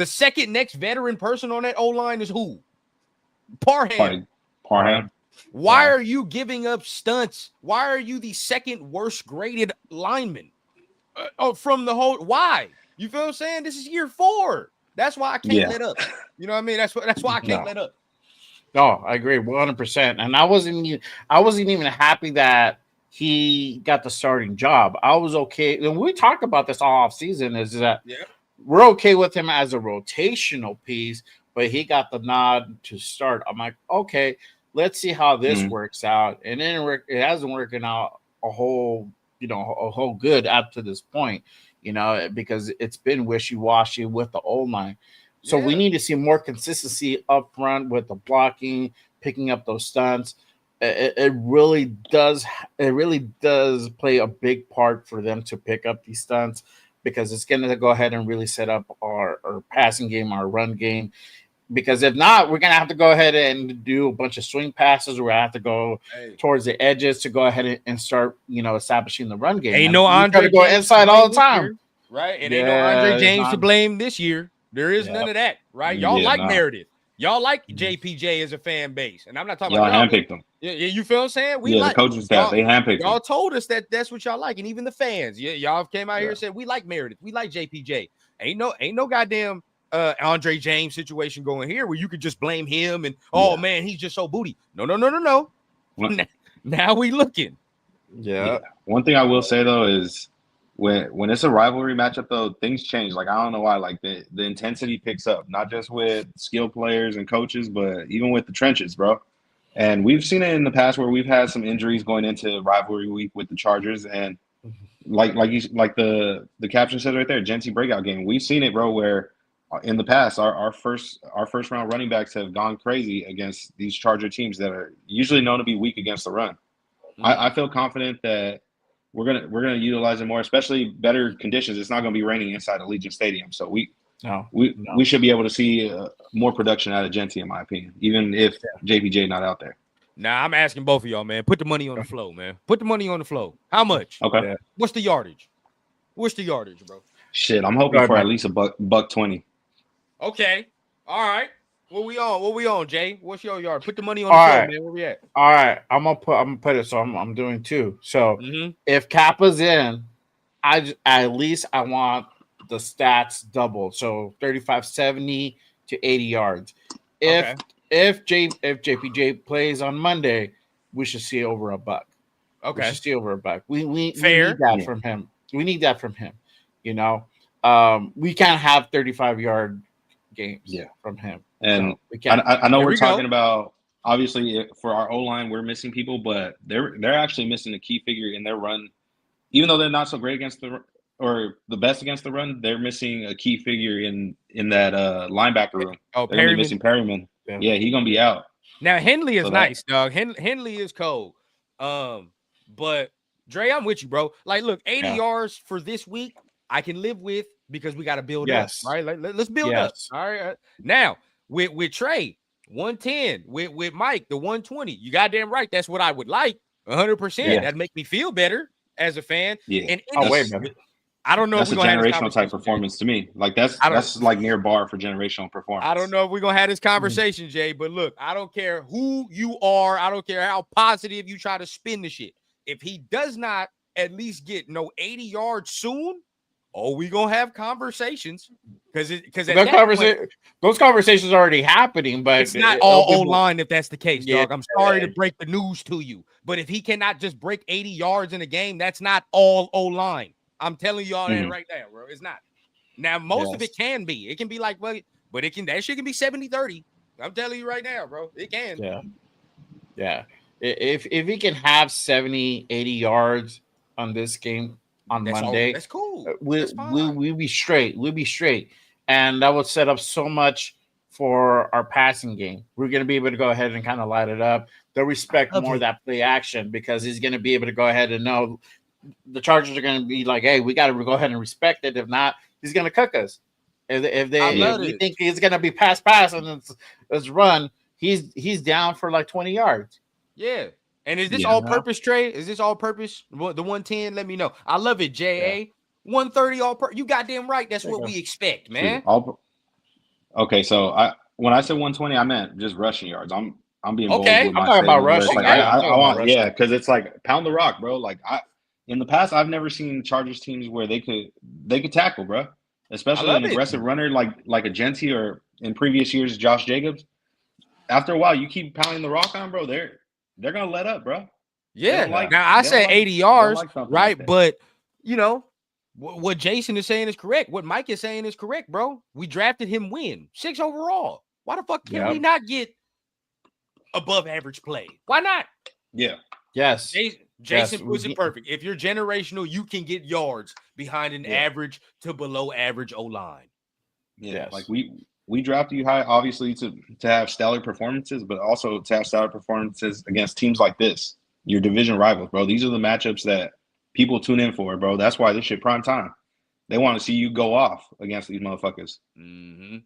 second next veteran person on that O-line is who? Parham. Why are you giving up stunts? Why are you the second worst graded lineman from the whole? Why? You feel what I'm saying? This is year 4. That's why I can't let up. You know what I mean? That's why I can't let up. No, I agree 100%. And I wasn't even happy that he got the starting job. I was okay. And we talked about this all off season is that we're okay with him as a rotational piece, but he got the nod to start. I'm like, okay, let's see how this works out. And then it hasn't working out a whole good up to this point, because it's been wishy-washy with the O-line. So we need to see more consistency up front with the blocking, picking up those stunts. It really does play a big part for them to pick up these stunts because it's going to go ahead and really set up our passing game, our run game. Because if not, we're going to have to go ahead and do a bunch of swing passes. We're going to have to go towards the edges to go ahead and start, establishing the run game. Ain't no Andre to go inside all the time. Year, right? And ain't no Andre James to blame this year. There is none of that, right? Y'all Meredith. Y'all like JPJ as a fan base. And I'm not talking about y'all handpicked them. Yeah, you feel what I'm saying? The coaching staff, they handpicked y'all them. Told us that's what y'all like. And even the fans. Y'all came out here and said, we like Meredith. We like JPJ. Ain't no goddamn Andre James situation going here where you could just blame him and, man, he's just so booty. No. Now we looking. Yeah. One thing I will say, though, is when it's a rivalry matchup, though, things change. Like, I don't know why. Like, the intensity picks up, not just with skilled players and coaches, but even with the trenches, bro. And we've seen it in the past where we've had some injuries going into rivalry week with the Chargers. And like the caption said right there, Genty breakout game. We've seen it, bro, where in the past our first round running backs have gone crazy against these Charger teams that are usually known to be weak against the run. I feel confident that we're gonna utilize it more, especially better conditions. It's not gonna be raining inside Allegiant Stadium, so we should be able to see more production out of Genty, in my opinion, even if JPJ not out there. Nah, I'm asking both of y'all, man. Put the money on the flow, man. Put the money on the flow. How much? Okay. Yeah. What's the yardage? Bro? Shit, I'm hoping for at least $120. Okay. All right. What we on, Jay? What's your yard? Put the money on the floor, man. Where we at? All right. I'm gonna put it. So I'm doing 2. So if Kappa's in, at least I want the stats doubled. So 35-70 to 80 yards. If JPJ plays on Monday, we should see over $1. Okay. We should see over $1. We need Fair. that from him. We need that from him. We can't have 35-yard games from him. And so I know we're talking about, obviously, for our O-line, we're missing people, but they're actually missing a key figure in their run. Even though they're not so great against the best against the run, they're missing a key figure in that linebacker room. Oh, they're gonna be missing Perryman. Yeah, he's gonna be out. Now Henley is nice, dog. Henley is cold. But Dre, I'm with you, bro. Like, look, 80 yards for this week, I can live with because we got to build up. Right? Let's build up. All right. Now with Trey, 110, with Mike, the 120. You goddamn right. That's what I would like. 100%. That'd make me feel better as a fan. Yeah. And way better. I don't know That's if a we're gonna have this generational type conversation, performance to me. Like I don't- that's like near bar for generational performance. I don't know if we're gonna have this conversation, Jay, but look, I don't care who you are. I don't care how positive you try to spin the shit. If he does not at least get 80 yards soon, we gonna have conversations because those conversations are already happening, but it's not all O-line if that's the case, dog. I'm sorry to Yeah. break the news to you, but if he cannot just break 80 yards in a game, that's not all O-line. I'm telling you all that right now, bro. It's not. Now, most of it can be. It can be like, well, but that shit can be 70-30. I'm telling you right now, bro. It can. Yeah. If he can have 70, 80 yards on this game on Monday, that's cool. We'll be straight. We'll be straight. And that would set up so much for our passing game. We're going to be able to go ahead and kind of light it up. They'll respect more of that play action because he's going to be able to go ahead and know the Chargers are going to be like, hey, we got to go ahead and respect it. If not, he's going to cook us. If we think he's going to be pass and it's run, he's down for like 20 yards. Yeah. And is this all purpose, Trey? Is this all purpose? The 110? Let me know. I love it, JA. 130 all purpose. You goddamn right. That's what we expect, man. Okay, so when I said 120, I meant just rushing yards. I'm being bold with my I'm talking about rushing. Like, I want because it's like pound the rock, bro. Like in the past, I've never seen Chargers teams where they could tackle, bro. Especially an aggressive runner like a Genty or in previous years Josh Jacobs. After a while, you keep pounding the rock on, bro. They're gonna let up, bro. Yeah. Now I said 80 yards, right? Like but you know what Jason is saying is correct. What Mike is saying is correct, bro. We drafted him 6 overall. Why the fuck can we not get above average play? Why not? Yeah. Yes. Jason puts it perfect. If you're generational, you can get yards behind an average to below average O-line. Yeah. Like we drafted you high, obviously, to have stellar performances, but also to have stellar performances against teams like this, your division rivals, bro. These are the matchups that people tune in for, bro. That's why this shit prime time. They want to see you go off against these motherfuckers. Mm-hmm.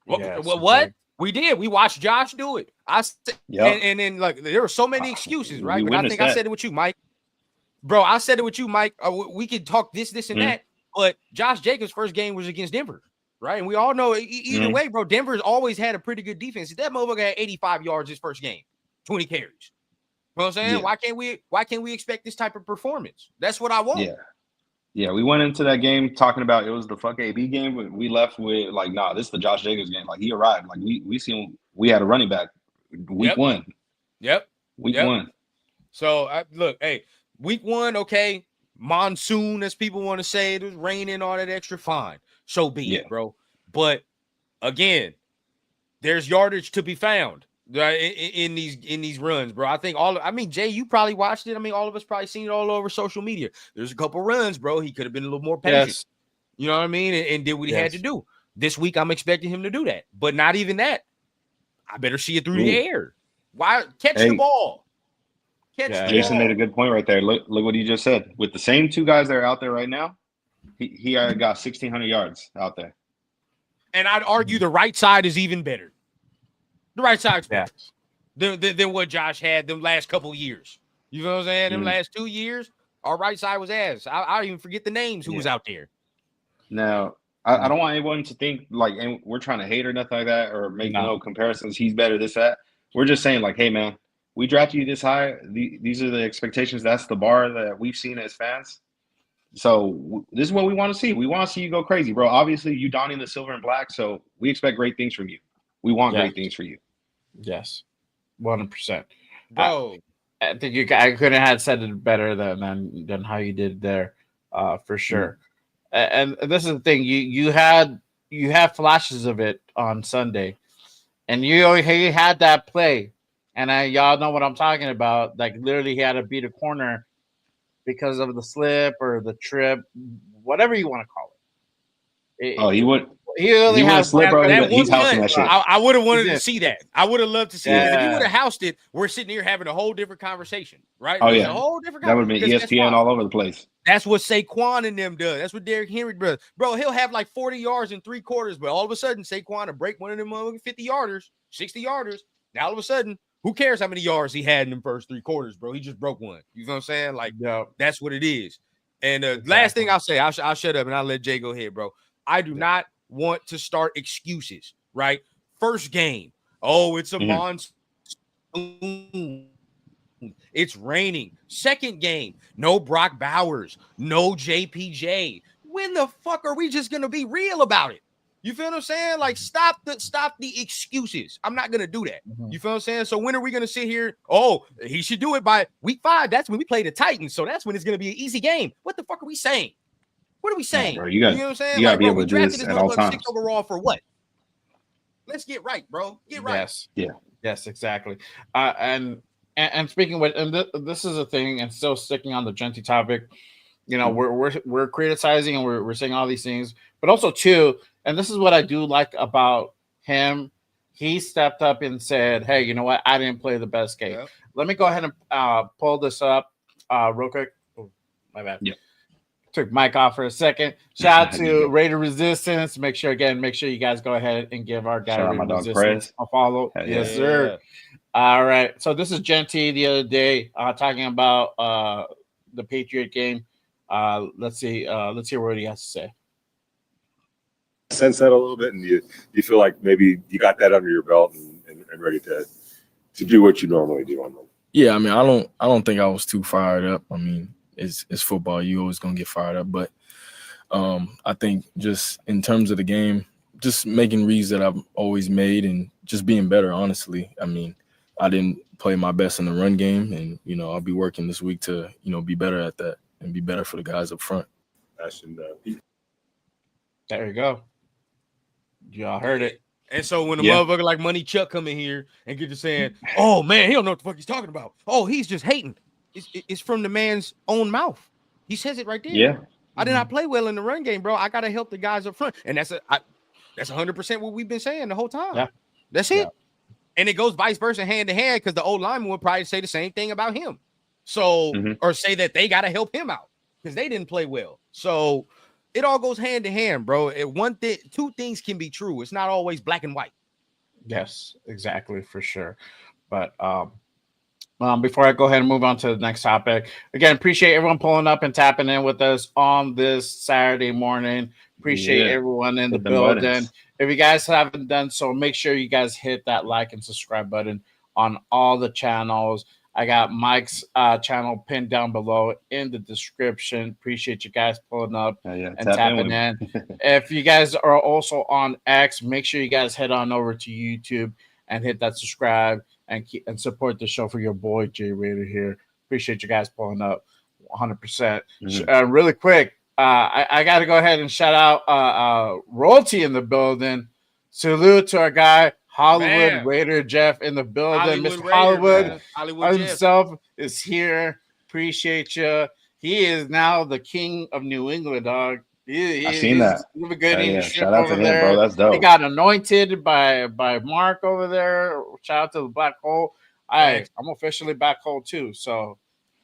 What? We did. We watched Josh do it. And then like there were so many excuses, right? But I think I said it with you, Mike. Bro, I said it with you, Mike. We could talk this, and that. But Josh Jacobs' first game was against Denver. Right, and we all know either way, bro. Denver's always had a pretty good defense. That motherfucker had 85 yards his first game, 20 carries. You know what I'm saying? Yeah. Why can't we expect this type of performance? That's what I want. Yeah. We went into that game talking about it was the fuck AB game, but we left with like, nah, this is the Josh Jacobs game. Like he arrived. Like we seen we had a running back week 1. Week 1. So look, hey, week 1, okay. Monsoon, as people want to say, it was raining, all that extra, fine. So be it, bro. But again, there's yardage to be found in these runs, bro. I think Jay, you probably watched it. I mean, all of us probably seen it all over social media. There's a couple runs, bro. He could have been a little more patient. Yes. You know what I mean? And did what he had to do. This week, I'm expecting him to do that. But not even that. I better see it through the air. Why catch the ball? Jason made a good point right there. Look what he just said. With the same 2 guys that are out there right now, he got 1,600 yards out there. And I'd argue the right side is even better. The right side's better than what Josh had them last couple of years. You know what I'm saying? Them last 2 years, our right side was ass. I even forget the names who was out there. Now, I don't want anyone to think like and we're trying to hate or nothing like that or make no comparisons. He's better, this, that. We're just saying like, hey, man, we drafted you this high. These are the expectations. That's the bar that we've seen as fans. So this is what we want to see. We want to see you go crazy, bro. Obviously, you donning the silver and black, so we expect great things from you. We want great things for you. Yes, 100%, bro. I think I couldn't have said it better than how you did there, for sure. And this is the thing. You had flashes of it on Sunday, and you had that play, and y'all know what I'm talking about. Like literally, he had to beat a corner because of the slip or the trip, whatever you want to call it. He would. He only has slip, bro. He's housing that shit. I would have wanted to see that. I would have loved to see it. If he would have housed it, we're sitting here having a whole different conversation, right? Oh, a whole different that would have been ESPN all over the place. That's what Saquon and them does. That's what Derrick Henry does. Bro, he'll have like 40 yards in 3 quarters, but all of a sudden, Saquon will break one of them 50-yarders, 60-yarders. Now, all of a sudden, who cares how many yards he had in the first 3 quarters, bro? He just broke one. You know what I'm saying? Like, that's what it is. And last thing I'll say, I'll shut up and I'll let Jay go ahead, bro. I do not want to start excuses, right? First game, oh, it's a monsoon. It's raining. Second game, no Brock Bowers, no JPJ. When the fuck are we just gonna be real about it? You feel what I'm saying? Like, stop the excuses. I'm not gonna do that. You feel what I'm saying? So when are we gonna sit here? Oh, he should do it by week 5. That's when we play the Titans. So that's when it's gonna be an easy game. What the fuck are we saying? What are we saying? Bro, you know what I'm saying? You gotta like, be bro, able we to do drafted this this at all motherfucker times. 6th overall for what? Let's get right, bro. Get right. Yes, exactly. And speaking with, and this is a thing, and still sticking on the Genty topic. You know, we're criticizing and we're saying all these things, but also too, and this is what I do like about him. He stepped up and said, "Hey, you know what? I didn't play the best game. Yep. Let me go ahead and pull this up real quick." Oh, my bad. Yep. Took Mike off for a second. Shout out to Raider Resistance. Make sure you guys go ahead and give our guy Raider Resistance a follow. Yes, sir. All right. So this is Genty the other day talking about the Patriot game. Let's see. Let's hear what he has to say. Sense that a little bit, and you feel like maybe you got that under your belt and ready to do what you normally do on them. Yeah, I mean, I don't think I was too fired up. I mean, it's football. You always gonna get fired up, but I think just in terms of the game, just making reads that I've always made and just being better. Honestly, I mean, I didn't play my best in the run game, and I'll be working this week to be better at that and be better for the guys up front. There you go. Y'all heard it. And so when a motherfucker like Money Chuck come in here and get to saying, "Oh man, he don't know what the fuck he's talking about. Oh, he's just hating," it's from the man's own mouth. He says it right there. Yeah. I did not play well in the run game, bro. I gotta help the guys up front, and that's 100% what we've been saying the whole time. Yeah, that's it. And it goes vice versa, hand to hand, because the old lineman would probably say the same thing about him. So, or say that they got to help him out because they didn't play well. So it all goes hand to hand, bro. Two things can be true. It's not always black and white. Yes, exactly, for sure. But before I go ahead and move on to the next topic, again, appreciate everyone pulling up and tapping in with us on this Saturday morning. Appreciate everyone in the building. Buttons. If you guys haven't done so, make sure you guys hit that like and subscribe button on all the channels. I got Mike's channel pinned down below in the description. Appreciate you guys pulling up and tapping in. If you guys are also on X, make sure you guys head on over to YouTube and hit that subscribe and support the show for your boy Jay Raider here. Appreciate you guys pulling up 100%. Really quick, I got to go ahead and shout out Royalty in the building. Salute to our guy Hollywood Raider Jeff in the building. Mr. Hollywood himself is here. Appreciate you. He is now the king of New England, dog. I've seen that. Shout out to him, bro. That's dope. He got anointed by Mark over there. Shout out to the Black Hole. I'm officially Black Hole too. So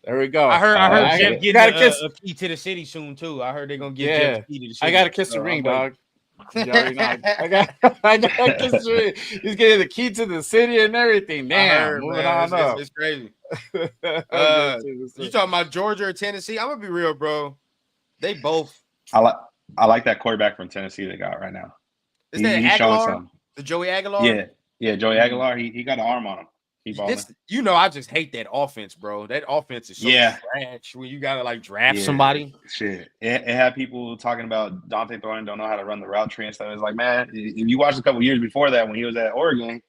there we go. I heard Jeff getting a key to the city soon too. I heard they're gonna give Jeff the key to the city. I got to kiss the ring, dog. You already know. I got to kiss the ring. He's getting the key to the city and everything. Damn, moving on up. It's crazy. You talking about Georgia or Tennessee? I'm gonna be real, bro. They both. I like that quarterback from Tennessee they got right now. Is that Aguilar? The Joey Aguilar? Yeah, Joey Aguilar. He got an arm on him. I just hate that offense, bro. That offense is so trash when you gotta like draft somebody. Shit. It had people talking about Dante Thornton don't know how to run the route tree and stuff. It's like, man, if you watched a couple years before that when he was at Oregon,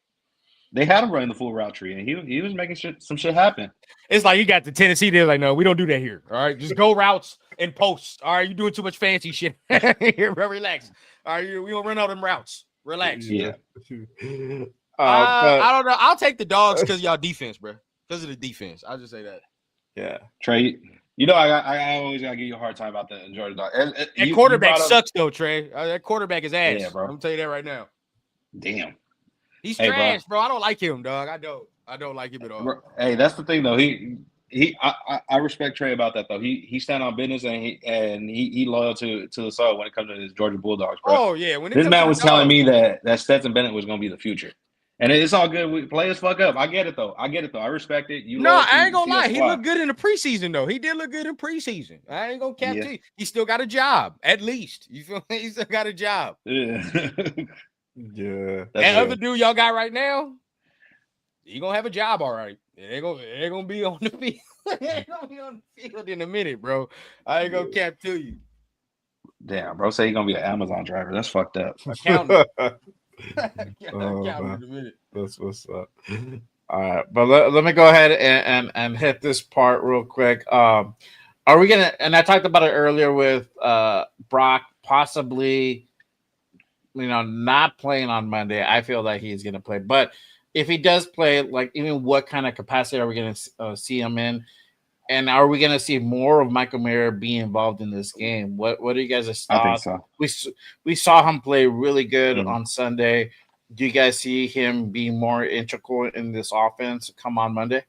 they had him running the full route tree, and he was making some shit happen. It's like you got the Tennessee. They're like, no, we don't do that here. All right, just go routes and posts. All right, you're doing too much fancy shit here, bro. Relax. All right, we don't run all them routes. Relax. Yeah. I don't know. I'll take the dogs because y'all defense, bro. Because of the defense. I'll just say that. Yeah. Trey, I always gotta give you a hard time about the Georgia dog. That quarterback sucks though, Trey. That quarterback is ass. Yeah, bro. I'm gonna tell you that right now. Damn. He's trash, bro. I don't like him, dog. I don't like him at all. Hey, that's the thing though. I respect Trey about that though. He stand on business and he loyal to the soul when it comes to his Georgia Bulldogs, bro. Oh yeah, this man was telling me that Stetson Bennett was gonna be the future. And it's all good. We players fuck up. I get it though. I respect it. You No, I ain't loyalty gonna to your lie. He squad. looked good in the preseason, though. He did look good in preseason. I ain't gonna cap Yeah. to you. He still got a job, at least. You feel me? He still got a job. Yeah. Yeah. That true. other dude y'all got right now, he gonna have a job, all right. It ain't gonna be on the field. It ain't gonna be on the field in a minute, bro. I ain't gonna cap to you. Damn, bro. Say you're gonna be an Amazon driver. That's fucked up. Accountant. Oh, Accountant in a minute. That's what's up. All right, but let me go ahead and hit this part real quick. Are we gonna? And I talked about it earlier with Brock possibly, not playing on Monday. I feel like he's gonna play, but if he does play, like, even what kind of capacity are we gonna see him in? And are we gonna see more of Michael Mayer be involved in this game? What are you guys' thoughts? I think so. We saw him play really good Mhm. on Sunday. Do you guys see him being more integral in this offense come on Monday?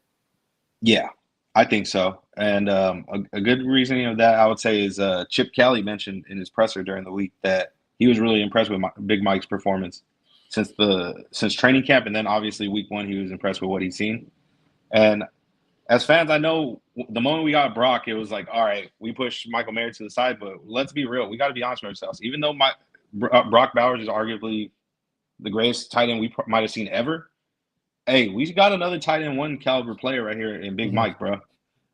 Yeah, I think so. And a good reasoning of that, I would say, is Chip Kelly mentioned in his presser during the week that he was really impressed with Big Mike's performance since training camp, and then obviously week 1 he was impressed with what he's seen. And as fans, I know the moment we got Brock, it was like, all right, we push Michael Mayer to the side, but let's be real, we got to be honest with ourselves. Even though Brock Bowers is arguably the greatest tight end we might have seen ever, hey, we got another tight end 1 caliber player right here in Big Mike, bro.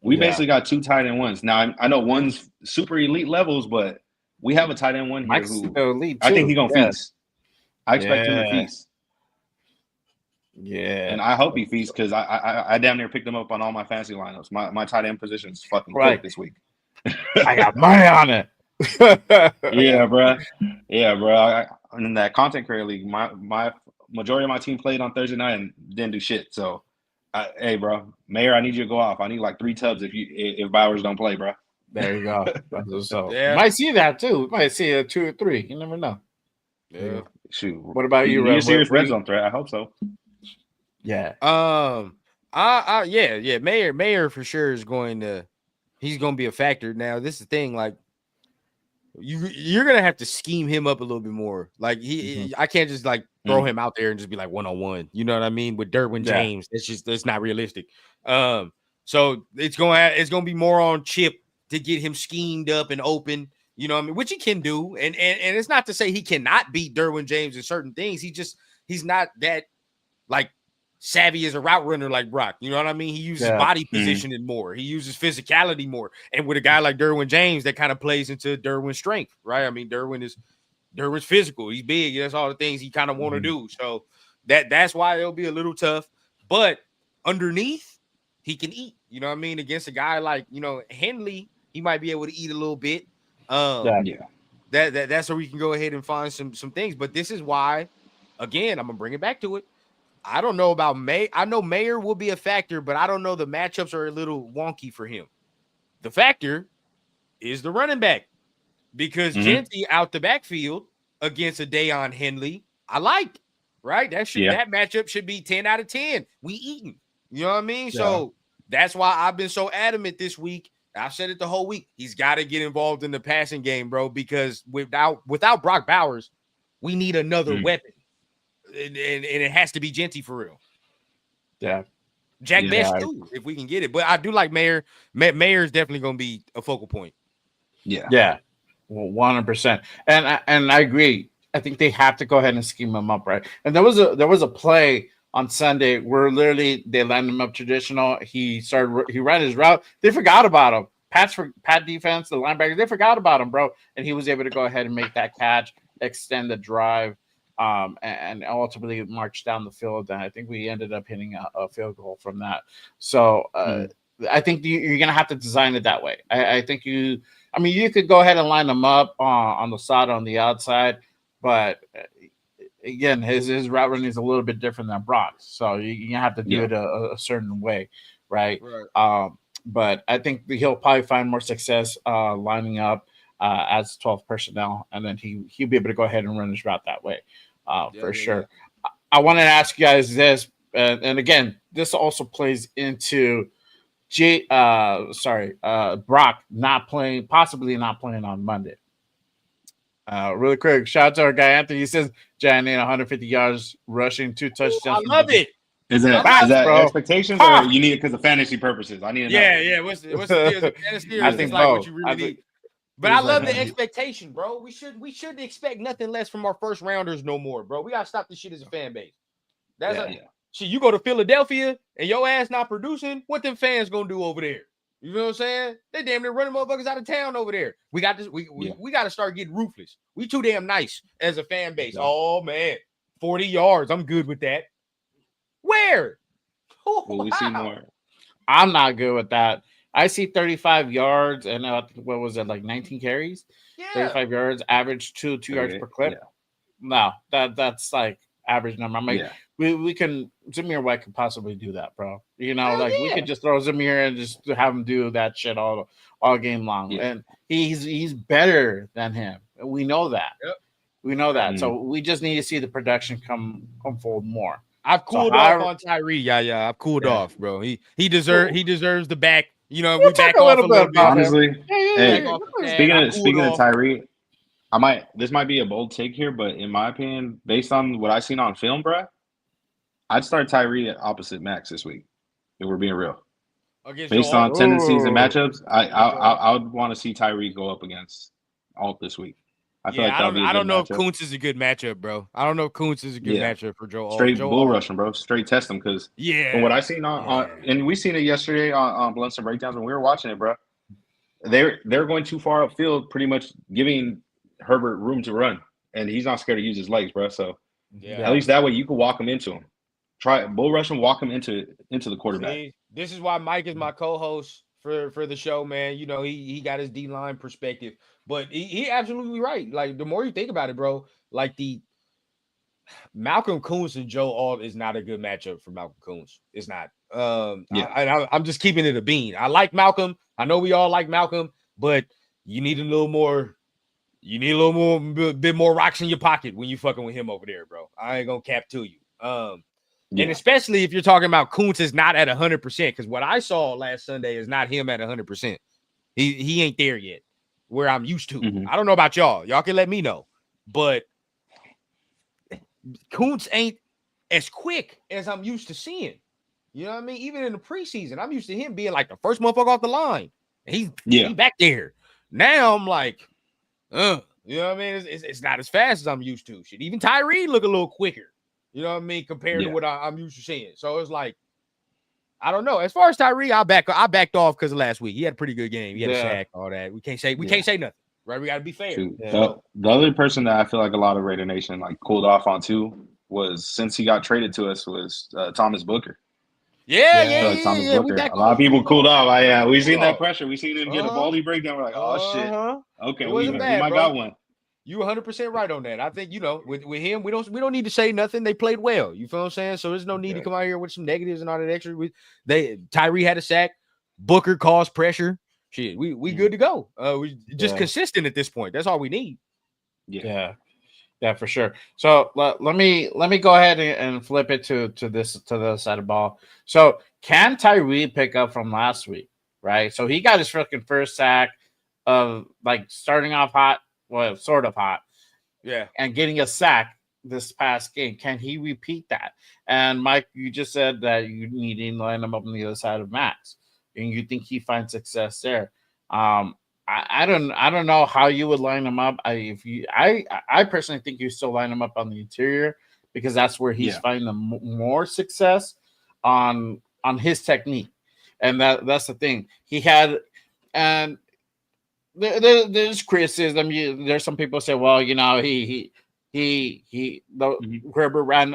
We basically got 2 tight end 1s. Now, I know one's super elite levels, but we have a tight end 1 here Mike's who elite I think too. he's going to feast. I expect him to feast. Yeah. And I hope he feasts because I damn near picked him up on all my fantasy lineups. My tight end position is fucking Right. cooked this week. I got money on it. Yeah, bro. Yeah, bro. In that content creator league, my majority of my team played on Thursday night and didn't do shit. So, hey, bro, Mayer, I need you to go off. I need like 3 tubs if Bowers don't play, bro. There you go. That's what's up. Yeah. You might see that too. You might see a 2 or 3. You never know. Yeah. Shoot. What about you, You're Rev? a serious What red you- zone threat. I hope so. Yeah. Yeah. Mayer for sure is he's gonna be a factor. Now, this is the thing, like you're gonna have to scheme him up a little bit more. Like I can't just like throw him out there and just be like 1-on-1. You know what I mean? With Derwin James, that's not realistic. So it's gonna be more on Chip to get him schemed up and open. You know what I mean? Which he can do, and it's not to say he cannot beat Derwin James in certain things. He's not that like savvy as a route runner like Brock. You know what I mean? He uses body positioning more. He uses physicality more. And with a guy like Derwin James, that kind of plays into Derwin's strength, right? I mean, Derwin's physical. He's big. That's all the things he kind of want to do. So that's why it'll be a little tough. But underneath, he can eat. You know what I mean? Against a guy like, Henley, he might be able to eat a little bit. That's where we can go ahead and find some things. But this is why, again, I'm gonna bring it back to it. I don't know about May. I know Mayer will be a factor, but I don't know. The matchups are a little wonky for him. The factor is the running back because Genty out the backfield against a Deion Henley, I like, right? That matchup should be 10 out of 10. We eating. You know what I mean? Yeah. So that's why I've been so adamant this week. I've said it the whole week. He's got to get involved in the passing game, bro, because without Brock Bowers, we need another weapon. And it has to be Genty for real. Yeah. Jack Best too, if we can get it. But I do like Mayer. Mayer is definitely going to be a focal point. Yeah. Yeah. 100%. And I agree. I think they have to go ahead and scheme him up, right? And there was a play on Sunday where literally they lined him up traditional. He ran his route. They forgot about him. Pat defense, the linebackers, they forgot about him, bro. And he was able to go ahead and make that catch, extend the drive. And ultimately marched down the field. And I think we ended up hitting a field goal from that. So I think you're going to have to design it that way. I think you could go ahead and line them up on the side, on the outside, but again, his route running is a little bit different than Brock's. So you have to do it a certain way, right? But I think he'll probably find more success lining up as 12 personnel, and then he'll be able to go ahead and run his route that way, sure. I wanted to ask you guys this, and again, this also plays into Brock possibly not playing on Monday. Really quick, shout out to our guy Anthony. He says Janet 150 yards rushing, 2 touchdowns. I love it. Is that Facts, bro. Expectations or Ha! you need it because of fantasy purposes? I need to know. Yeah. What's the deal? Is it fantasy or I is think this like what both. you really need? But He's I love like, the expectation, bro. We shouldn't expect nothing less from our first rounders no more, bro. We gotta stop this shit as a fan base. That's shit. You go to Philadelphia and your ass not producing, what them fans gonna do over there? You know what I'm saying? They damn near running motherfuckers out of town over there. We got this. We got to start getting ruthless. We too damn nice as a fan base. Oh man, 40 yards. I'm good with that. Where? Will we see more? I'm not good with that. I see 35 yards and what was it, like 19 carries? Yeah. 35 yards, average 2 yards per clip. No, that's like average number. I'm like, we can Zamir White could possibly do that, bro. You know, we could just throw Zamir and just have him do that shit all game long. Yeah. And he's better than him. We know that. Yep. We know that. So we just need to see the production come forward more. I've cooled off on Tyree. Yeah. I've cooled off, bro. He deserves the back. You know, we'll we back off a little bit. Honestly, speaking of Tyree, this might be a bold take here, but in my opinion, based on what I've seen on film, bro, I'd start Tyree at opposite Max this week. If we're being real, based on tendencies and matchups, I would want to see Tyree go up against Alt this week. I feel like I don't know if Kuntz is a good matchup, bro. I don't know if Kuntz is a good matchup for Joe. Straight bull rushing, bro. Straight test him because from what I seen on and we seen it yesterday on Blunts and Breakdowns when we were watching it, bro. They're going too far upfield, pretty much giving Herbert room to run, and he's not scared to use his legs, bro. So at least that way you can walk him into him. Try bull rush and walk him into the quarterback. See, this is why Mike is my co-host for the show, man. You know, he got his D-line perspective. But he absolutely right. Like, the more you think about it, bro, like the Malcolm Kuntz and Joe Alt is not a good matchup for Malcolm Kuntz. It's not. I'm just keeping it a bean. I like Malcolm. I know we all like Malcolm, but you need a little more. You need a little more, bit more rocks in your pocket when you fucking with him over there, bro. I ain't gonna cap to you. And especially if you're talking about Kuntz is not at 100%, because what I saw last Sunday is not him at 100%. He ain't there yet. Where I'm used to. I don't know about y'all. Y'all can let me know. But Kuntz ain't as quick as I'm used to seeing. You know what I mean? Even in the preseason, I'm used to him being like the first motherfucker off the line. He's back there. Now I'm like, you know what I mean? It's not as fast as I'm used to. Shit, even Tyree look a little quicker. You know what I mean? Compared to what I'm used to seeing. So it's like, I don't know. As far as Tyree, I backed off because of last week. He had a pretty good game. He had a sack, all that. We can't say nothing, right? We got to be fair. The other person that I feel like a lot of Raider Nation like cooled off on too was since he got traded to us was Thomas Booker. Yeah. Booker. A lot of people cooled off. We seen that pressure. We seen him get a baldy breakdown. We're like, oh shit. Okay, we might got one. You 100% right on that. I think, you know, with him, we don't need to say nothing. They played well. You feel what I'm saying? So there's no need to come out here with some negatives and all that extra. Tyree had a sack. Booker caused pressure. Shit, we good to go. We just consistent at this point. That's all we need. Yeah, for sure. So let me go ahead and flip it to the other side of the ball. So can Tyree pick up from last week? Right. So he got his freaking first sack of like starting off hot. Well, sort of hot. Yeah. And getting a sack this past game. Can he repeat that? And Mike, you just said that you need to line him up on the other side of Max. And you think he finds success there. I don't know how you would line him up. I personally think you still line him up on the interior because that's where he's finding more success on his technique. And that's the thing. He had and there's criticism. There's some people say, well, you know, Herbert ran.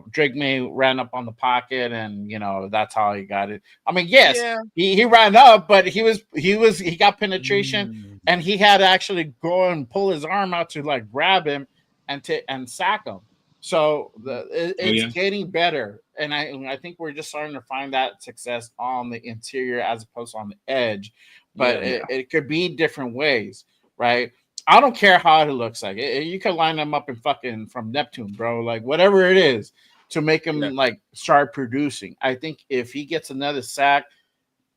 Drake May ran up on the pocket, and you know that's how he got it. I mean, yes, he ran up, but he got penetration, and he had to actually go and pull his arm out to like grab him and sack him. So it's getting better, and I think we're just starting to find that success on the interior as opposed to on the edge. But it could be different ways, right? I don't care how it looks like. You can line them up in fucking from Neptune, bro. Like whatever it is to make him like start producing. I think if he gets another sack,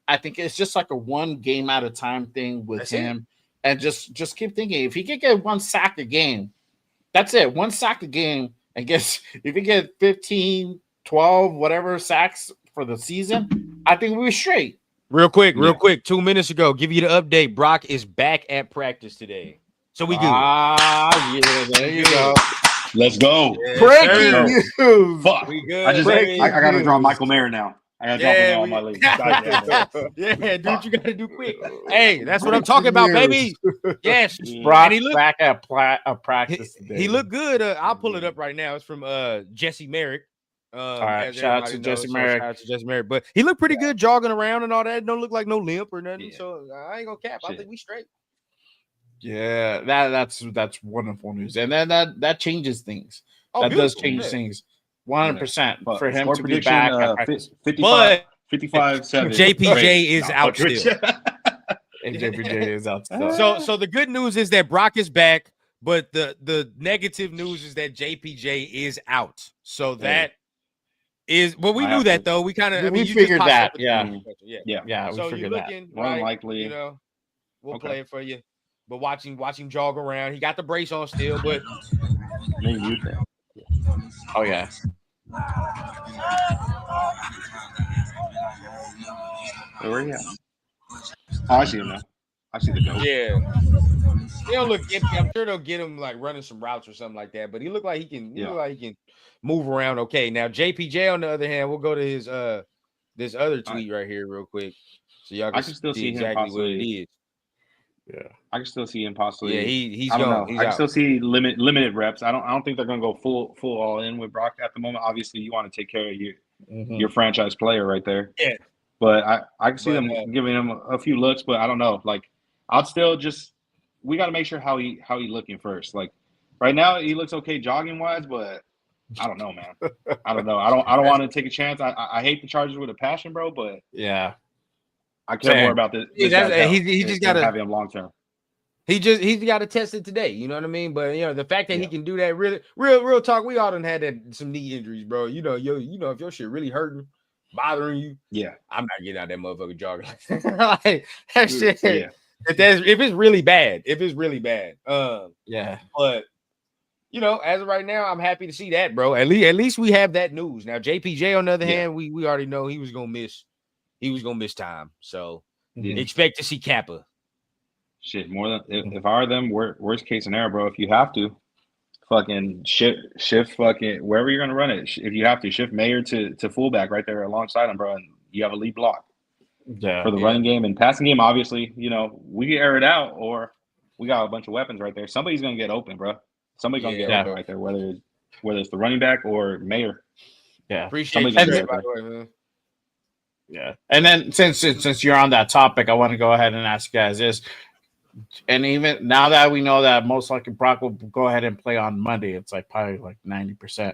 I think it's just like a one game at a time thing with him. and just keep thinking. If he could get 1 sack a game, that's it. 1 sack a game, and guess if he get 15, 12, whatever sacks for the season, I think we're straight. Real quick. 2 minutes ago, give you the update. Brock is back at practice today, so we good. Yeah, there you go. Let's go. Yes, Breaking news. Fuck. We good. I gotta draw Michael Mayer now. I gotta drop him on my list. Yeah, dude, you gotta do quick. Hey, that's what I'm talking about, baby. Yes, Brock back at practice today. He looked good. I'll pull it up right now. It's from Jesse Merrick. All right, shout out to Jesse Merrick. Shout out to Jesse Merrick. But he looked pretty good jogging around and all that. Don't look like no limp or nothing. So I ain't gonna cap. I think we straight. Yeah, that's wonderful news, and then that changes things. That does change things 100% for him to be back at practice. 55-7. JPJ is out still. And JPJ is out still. So the good news is that Brock is back, but the negative news is that JPJ is out. So that is, well, we knew that though. We kind of, we figured that. Yeah. So we figured that. More than likely, you know, we'll play it for you. But watch him jog around. He got the brace on still, but oh yeah. Where are you at? Oh, I see him now. I see the goat. Yeah. He don't look gimpy. I'm sure they'll get him like running some routes or something like that. But he look like he can. He look like he can move around okay. Now JPJ on the other hand, we'll go to his this other tweet right here real quick, so y'all can still see exactly what it is. Yeah, I can still see him possibly. Yeah, he's I don't gone. know. I can still see limited reps. I don't think they're gonna go full all in with Brock at the moment. Obviously, you want to take care of your franchise player right there. Yeah. But I can see them giving him a few looks, but I don't know. Like, I'd still we got to make sure how he looking first. Like right now, he looks okay jogging wise, but I don't know, man. I don't know. I don't want to take a chance. I hate the Chargers with a passion, bro. But yeah, I care more about this. He just got to have him long term. He's got to test it today. You know what I mean? But you know the fact that he can do that, really, real talk. We all done had some knee injuries, bro. You know, if your shit really hurting, bothering you, I'm not getting out that motherfucker jogging like that shit. Yeah. If it's really bad, But you know, as of right now, I'm happy to see that, bro. At least we have that news. Now, JPJ on the other hand, we already know he was gonna miss miss time. So expect to see Kappa. Shit, more than if I were them, worst case scenario, bro. If you have to, fucking shift fucking wherever you're gonna run it. If you have to shift Mayer to fullback right there alongside him, bro, and you have a lead block. For the running game and passing game, obviously, you know, we can air it out or we got a bunch of weapons right there. Somebody's gonna get open, bro. Somebody's gonna get open right there, whether it's the running back or Mayer. Yeah, appreciate it. By the way, man. Yeah, and then since you're on that topic, I want to go ahead and ask you guys this. And even now that we know that most likely Brock will go ahead and play on Monday, it's like probably like 90%.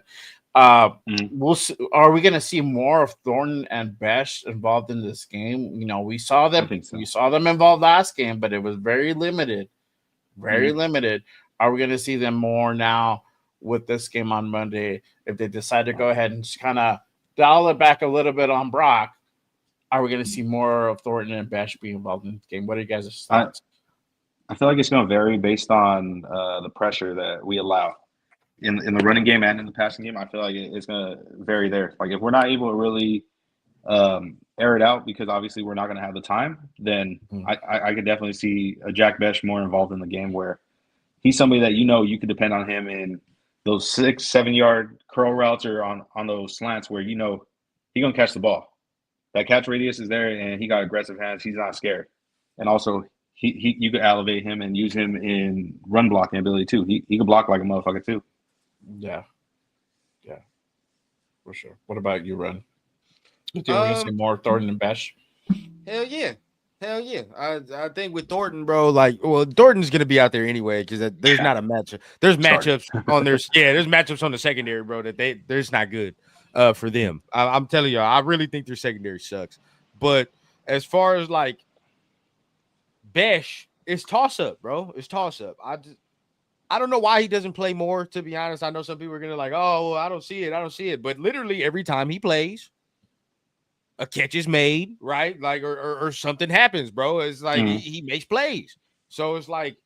We'll see, are we going to see more of Thornton and Besh involved in this game? You know, we saw them. We saw them involved last game, but it was very limited. Very limited. Are we going to see them more now with this game on Monday? If they decide to go ahead and just kind of dial it back a little bit on Brock, are we going to see more of Thornton and Besh being involved in the game? What are you guys' thoughts? I feel like it's going to vary based on the pressure that we allow. In the running game and in the passing game, I feel like it's going to vary there. Like if we're not able to really air it out because obviously we're not going to have the time, then I could definitely see a Jack Besh more involved in the game where he's somebody that you could depend on him in those 6-7 yard curl routes or on those slants where he's going to catch the ball. That catch radius is there and he got aggressive hands. He's not scared. And also you could elevate him and use him in run blocking ability too. He could block like a motherfucker too. Yeah, for sure. What about you, Ren? Do you think we're gonna see more Thornton and Besh? Hell yeah. I think with Thornton, bro, Thornton's gonna be out there anyway because there's not a matchup. There's matchups on there's matchups on the secondary, bro. That there's not good for them. I'm telling you, I really think their secondary sucks. But as far as like Besh, it's toss up, bro. It's toss up. I don't know why he doesn't play more, to be honest. I know some people are going to well, I don't see it. But literally every time he plays, a catch is made, right? Like, or something happens, bro. It's like he makes plays. So it's like,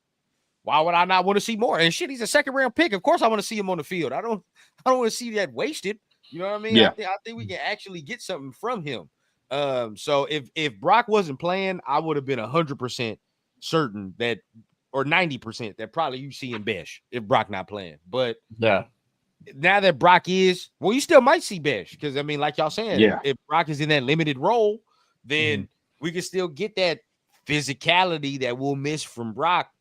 why would I not want to see more? And shit, he's a second round pick. Of course, I want to see him on the field. I don't want to see that wasted. You know what I mean? Yeah. I think we can actually get something from him. So if Brock wasn't playing, I would have been 100% certain that, or 90% that probably you see him Besh if Brock not playing. But Yeah. now that Brock is, well, you still might see Besh because I mean, like y'all saying, Yeah. if Brock is in that limited role, then we can still get that physicality that we'll miss from Brock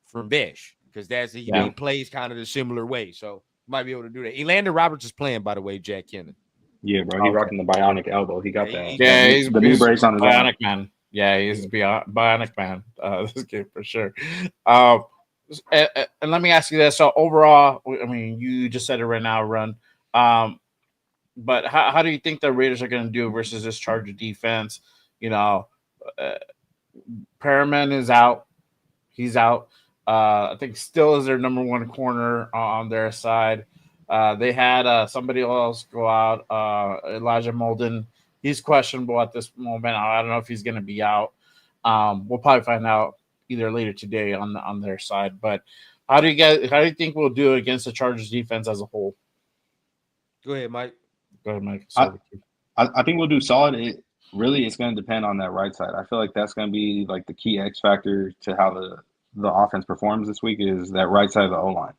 from Besh because he plays kind of the similar way. So might be able to do that. Elander Roberts is playing, by the way, Jack Kennan. Yeah, bro. He rocking the bionic elbow. He got that. He's the knee brace on his bionic arm. man. Yeah, he's bionic man. This kid for sure. And let me ask you this. So overall, I mean, you just said it right now, Run. But how do you think the Raiders are going to do versus this Charger defense? You know, Perriman is out. He's out. I think still is their number one corner on their side. They had somebody else go out, Elijah Molden. He's questionable at this moment. I don't know if he's going to be out. We'll probably find out either later today on their side. But how do you think we'll do against the Chargers defense as a whole? Go ahead, Mike. Go ahead, Mike. I think we'll do solid. It's going to depend on that right side. I feel like that's going to be like the key X factor to how the offense performs this week is that right side of the O-line.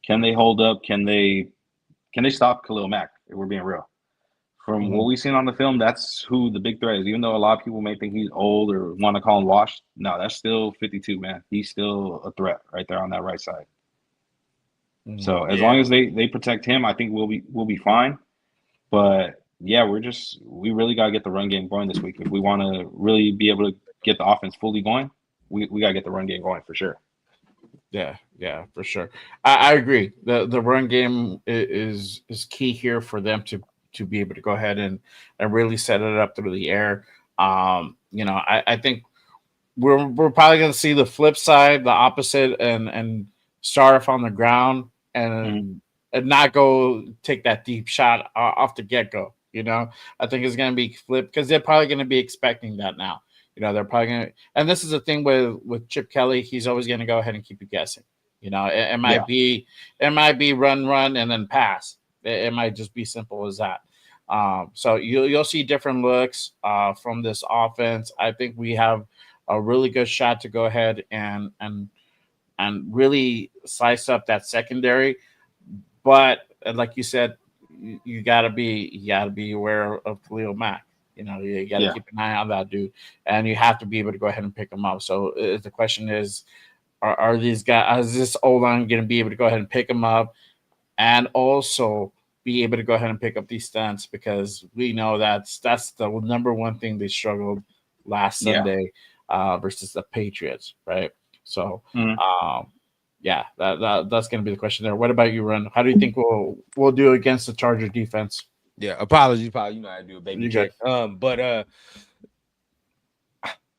Can they hold up? Can they stop Khalil Mack, if we're being real? From what we've seen on the film, that's who the big threat is. Even though a lot of people may think he's old or want to call him washed, no, that's still 52, man. He's still a threat right there on that right side. So as long as they protect him, I think we'll be fine. But yeah, we really got to get the run game going this week. If we want to really be able to get the offense fully going, we got to get the run game going for sure. Yeah, for sure. I agree. The run game is key here for them to be able to go ahead and really set it up through the air. I think we're probably going to see the flip side, the opposite, and start off on the ground and not go take that deep shot off the get-go. I think it's going to be flipped because they're probably going to be expecting that now. They're probably going to, and this is the thing with Chip Kelly. He's always going to go ahead and keep you guessing. It might be run and then pass. It might just be simple as that. So you'll see different looks from this offense. I think we have a really good shot to go ahead and really slice up that secondary. But like you said, you gotta be aware of Khalil Mack. You got to keep an eye on that dude, and you have to be able to go ahead and pick him up. So the question is, are these guys? Is this O-line going to be able to go ahead and pick him up, and also be able to go ahead and pick up these stunts? Because we know that's the number one thing they struggled last Sunday versus the Patriots, right? So, that's going to be the question there. What about you, Run? How do you think we'll do against the Charger defense? Yeah, apologies, Paul. You know how to do a baby check. But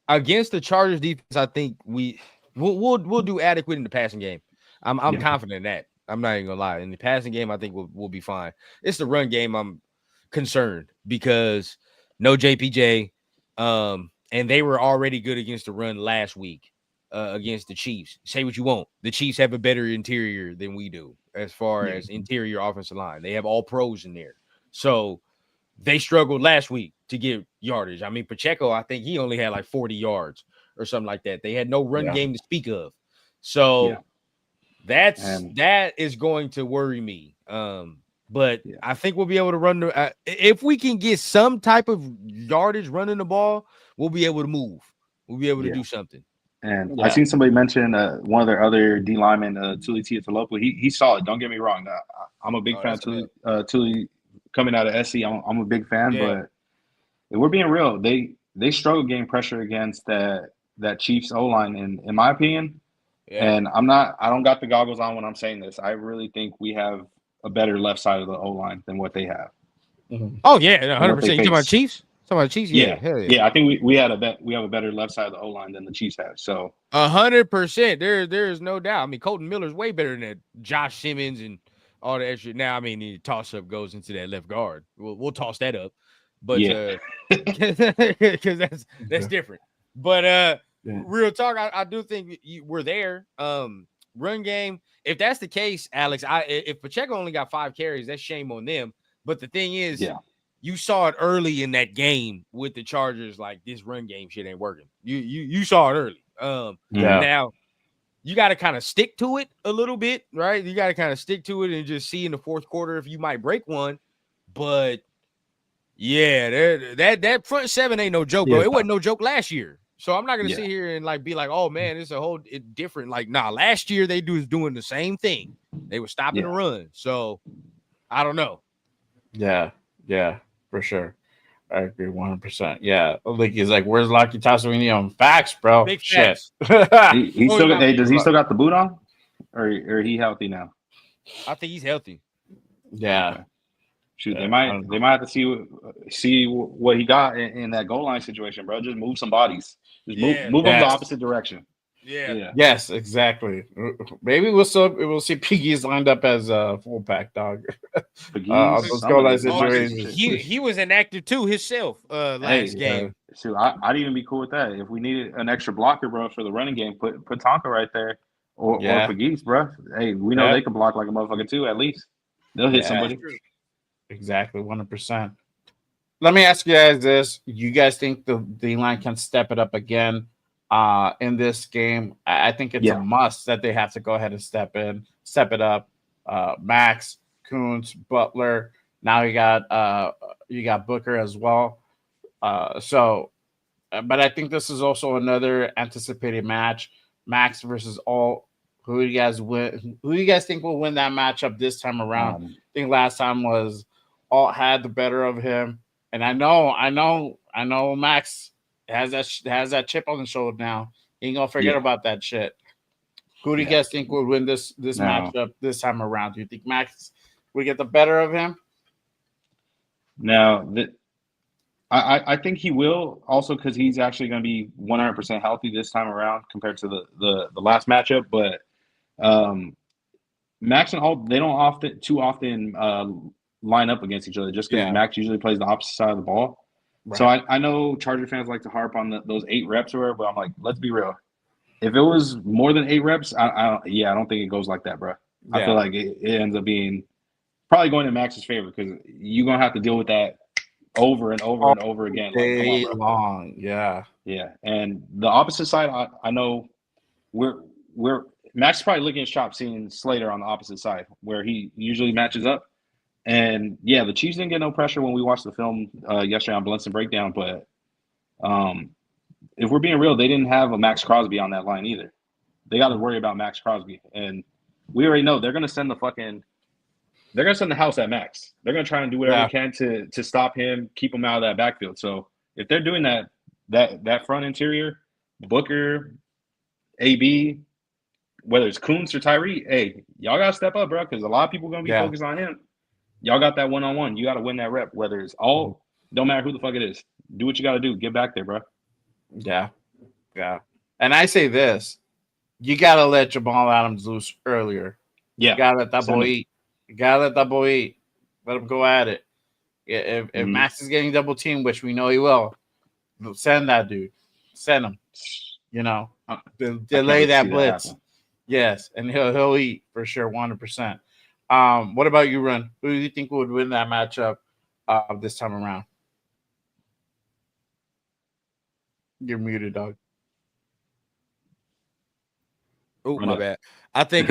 against the Chargers defense, I think we'll do adequate in the passing game. I'm confident in that. I'm not even gonna lie. In the passing game, I think we'll be fine. It's the run game I'm concerned because no JPJ, and they were already good against the run last week against the Chiefs. Say what you want. The Chiefs have a better interior than we do as far as interior offensive line. They have all pros in there. So they struggled last week to get yardage. I mean, Pacheco, I think he only had like 40 yards or something like that. They had no run game to speak of. So that is going to worry me. But I think we'll be able to run if we can get some type of yardage running the ball, we'll be able to move. We'll be able to do something. And I seen somebody mention one of their other D linemen, Tuli Tuipulotu. He's solid. Don't get me wrong. I'm a big fan of Tuli. Coming out of SC, I'm a big fan, but if we're being real, they struggle getting pressure against that Chiefs O-line, in my opinion. And I don't got the goggles on when I'm saying this. I really think we have a better left side of the O-line than what they have. Oh yeah, 100%. You talking about Chiefs? Yeah, hell yeah. Yeah, I think we have a better left side of the O-line than the Chiefs have. So 100%. There is no doubt. I mean, Colton Miller's way better than that. Josh Simmons and all the extra. Now, I mean, the toss-up goes into that left guard. We'll toss that up, but because that's different. But real talk, I do think we're there. Run game. If that's the case, Alex, if Pacheco only got 5 carries, that's shame on them. But the thing is, you saw it early in that game with the Chargers. Like, this run game shit ain't working. You saw it early. Now you got to kind of stick to it a little bit, right? You got to kind of stick to it and just see in the fourth quarter if you might break one. But yeah, that front seven ain't no joke, bro. It wasn't no joke last year. So I'm not gonna sit here and like be like, oh man, it's a whole different. Like, nah, last year they was doing the same thing. They were stopping the run. So I don't know. Yeah, for sure. I agree 100%. Yeah, like he's like, where's Lucky Tassolini on facts, bro? Big Shit. he still got. Hey, does he still got the boot on, or he healthy now? I think he's healthy. Yeah. Okay. Shoot, they might have to see what he got in that goal line situation, bro. Just move some bodies. Just move them the opposite direction. Yeah. Yes, exactly. Maybe we'll see Piggies lined up as a fullback dog. Those goal line situations. He was inactive too himself last game. Shoot, I'd even be cool with that. If we needed an extra blocker, bro, for the running game, put Tonka right there or Piggies, bro. Hey, we know they can block like a motherfucker too. At least they'll hit somebody. Exactly, 100%. Let me ask you guys this: you guys think the D-line can step it up again in this game? I think it's a must that they have to go ahead and step it up. Max, Kuntz, Butler. Now you got Booker as well. But I think this is also another anticipated match: Max versus Alt. Who do you guys win? Who do you guys think will win that matchup this time around? I think last time was Alt had the better of him, and I know Max has that chip on the shoulder now. He ain't gonna forget about that shit. Who do you guys think will win this matchup this time around? Do you think Max will get the better of him? No, I think he will, also because he's actually going to be 100% healthy this time around compared to the last matchup. But Max and Alt, they don't too often line up against each other, just because Max usually plays the opposite side of the ball. Right. So I know Charger fans like to harp on those 8 reps or whatever, but I'm like, let's be real. If it was more than 8 reps, I don't think it goes like that, bro. I feel like it ends up being probably going in Max's favor, because you're gonna have to deal with that over and over and over again. Day long, yeah. And the opposite side, I know we're Max is probably licking his chops seeing Slater on the opposite side, where he usually matches up. And the Chiefs didn't get no pressure when we watched the film yesterday on Blunts and Breakdown. But if we're being real, they didn't have a Max Crosby on that line either. They got to worry about Max Crosby, and we already know they're gonna send the house at Max. They're gonna try and do whatever they can to stop him, keep him out of that backfield. So if they're doing that front interior, Booker, AB, whether it's Kuntz or Tyree, hey, y'all gotta step up, bro, because a lot of people are gonna be focused on him. Y'all got that one-on-one. You got to win that rep, whether it's all, don't matter who the fuck it is. Do what you got to do. Get back there, bro. Yeah. And I say this: you got to let Jamal Adams loose earlier. You got to let that boy eat. Let him go at it. If Max is getting double teamed, which we know he will, send that dude. Send him. Delay that blitz. Yes, and he'll eat for sure, 100%. What about you, Run? Who do you think would win that matchup this time around? You're muted, dog. Oh, my bad. I think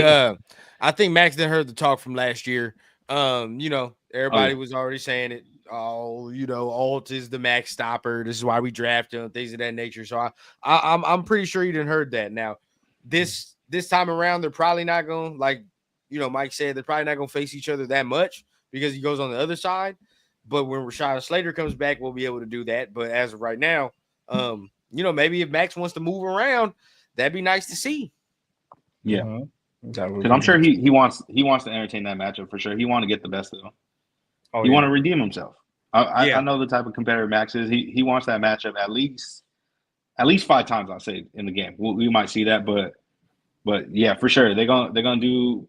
Max didn't heard the talk from last year. Everybody was already saying it. Oh, Alt is the Max stopper. This is why we draft him, things of that nature. So I'm pretty sure you didn't heard that. Now, this time around, they're probably not going to, Mike said, they're probably not going to face each other that much because he goes on the other side. But when Rashad Slater comes back, we'll be able to do that. But as of right now, maybe if Max wants to move around, that'd be nice to see. Yeah, because I'm sure he wants to entertain that matchup for sure. He want to get the best of them. He want to redeem himself. I know the type of competitor Max is. He wants that matchup at least 5 times. I'll say in the game. We might see that, but yeah, for sure they're gonna do.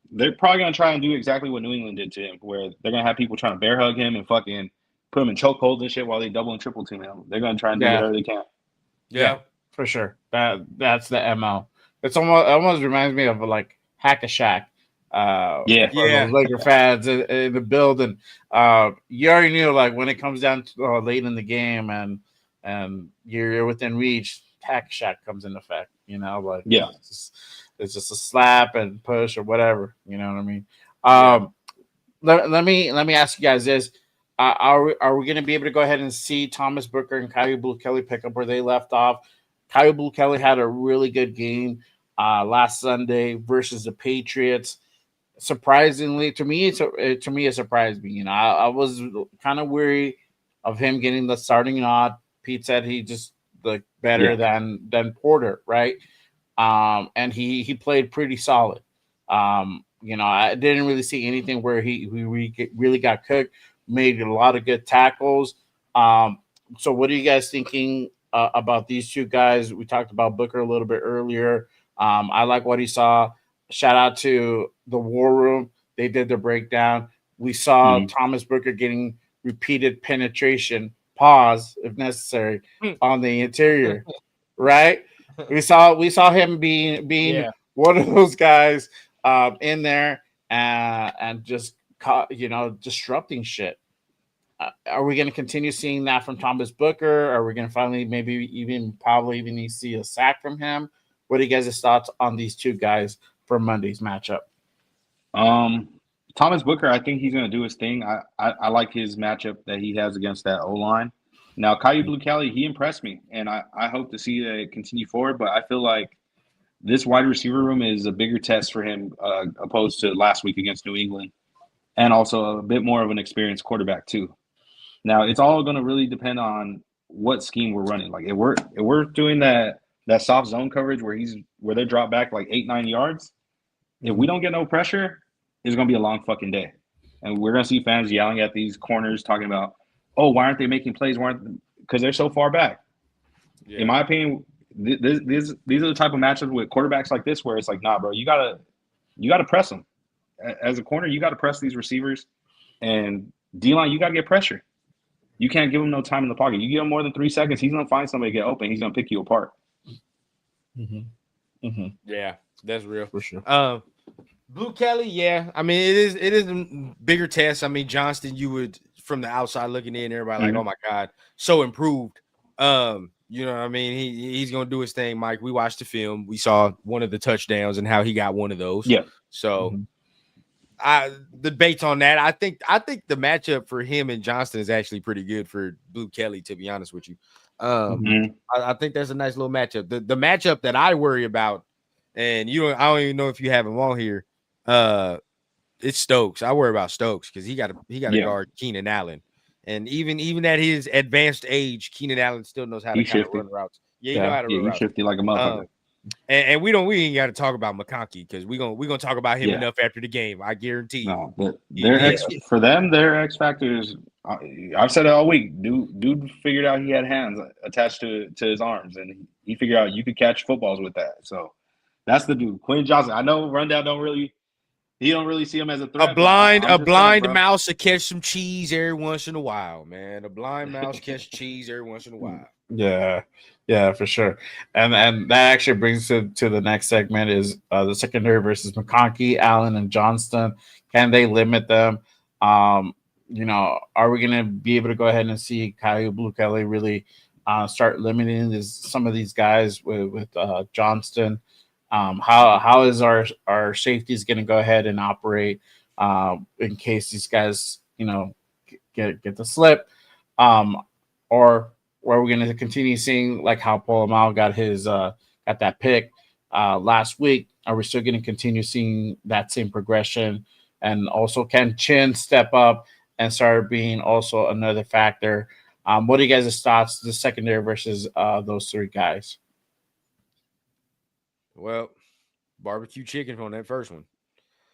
They're probably gonna try and do exactly what New England did to him, where they're gonna have people trying to bear hug him and fucking put him in chokeholds and shit while they double and triple team him. They're gonna try and do whatever they can. Yeah, For sure. That's the MO. It almost reminds me of like Hack a Shack. Yeah. For those Laker fans in the building. You already knew like when it comes down to late in the game and you're within reach, Hack a Shack comes in effect. You know, like Yeah. it's just a slap and push or whatever. You know what I mean? Let me ask you guys this. Are we going to be able to go ahead and see Thomas Booker and Kyle Blue Kelly pick up where they left off? Kyle Blue Kelly had a really good game last Sunday versus the Patriots. Surprisingly, to me, it surprised me. You know, I was kind of weary of him getting the starting nod. Pete said he just looked better than Porter, right? And he played pretty solid. You know, I didn't really see anything where he really got cooked. Made a lot of good tackles. So what are you guys thinking about these two guys? We talked about Booker a little bit earlier. I like what he saw. Shout out to the War Room. They did the breakdown. We saw Thomas Booker getting repeated penetration, pause if necessary, on the interior. Right? We saw him being one of those guys in there and just disrupting shit. Are we going to continue seeing that from Thomas Booker? Are we going to finally probably even see a sack from him? What are you guys' thoughts on these two guys for Monday's matchup? Thomas Booker, I think he's going to do his thing. I like his matchup that he has against that O-line. Now, Kyle Blue Kelly, he impressed me, and I hope to see that continue forward, but I feel like this wide receiver room is a bigger test for him opposed to last week against New England, and also a bit more of an experienced quarterback too. Now, it's all going to really depend on what scheme we're running. Like if we're doing that soft zone coverage where they drop back like 8-9 yards, if we don't get no pressure, it's going to be a long fucking day. And we're going to see fans yelling at these corners talking about, oh, why aren't they making plays? Because they're so far back. Yeah. In my opinion, these are the type of matchups with quarterbacks like this where it's like, nah, bro, you gotta press them. As a corner, you got to press these receivers. And D-line, you got to get pressure. You can't give him no time in the pocket. You give him more than 3 seconds, he's going to find somebody to get open. He's going to pick you apart. Mm-hmm. Mm-hmm. Yeah, that's real. For sure. Blue Kelly, yeah. I mean, it is a bigger test. I mean, Johnston, you would, from the outside looking in, everybody like, oh, my God, so improved. You know what I mean? He's going to do his thing, Mike. We watched the film. We saw one of the touchdowns and how he got one of those. Yeah. So the debates on that, I think the matchup for him and Johnston is actually pretty good for Blue Kelly, to be honest with you. I think that's a nice little matchup. The matchup that I worry about, and I don't even know if you have him on here. It's Stokes. I worry about Stokes because he got to guard Keenan Allen. And even at his advanced age, Keenan Allen still knows how to kind of run routes. Yeah, you know how to run routes. He's shifty like a motherfucker. And we ain't got to talk about McConkey because we're gonna talk about him enough after the game. I guarantee you. No, but for them, their X factor is. I've said it all week. Dude figured out he had hands attached to his arms, and he figured out you could catch footballs with that. So that's the dude, Quinn Johnson. I know Rundown don't really see him as a threat. A blind mouse will catch some cheese every once in a while, man. A blind mouse catch cheese every once in a while. Yeah, for sure. And that actually brings to the next segment is the secondary versus McConkey, Allen, and Johnston. Can they limit them? Are we going to be able to go ahead and see Kyle Blue Kelly really start limiting some of these guys with Johnston? How is our safeties going to go ahead and operate in case these guys get the slip, or are we going to continue seeing like how Polamalu got that pick last week? Are we still going to continue seeing that same progression? And also, can Chin step up and start being also another factor? What are you guys' thoughts, the secondary versus those three guys? Well, barbecue chicken on that first one.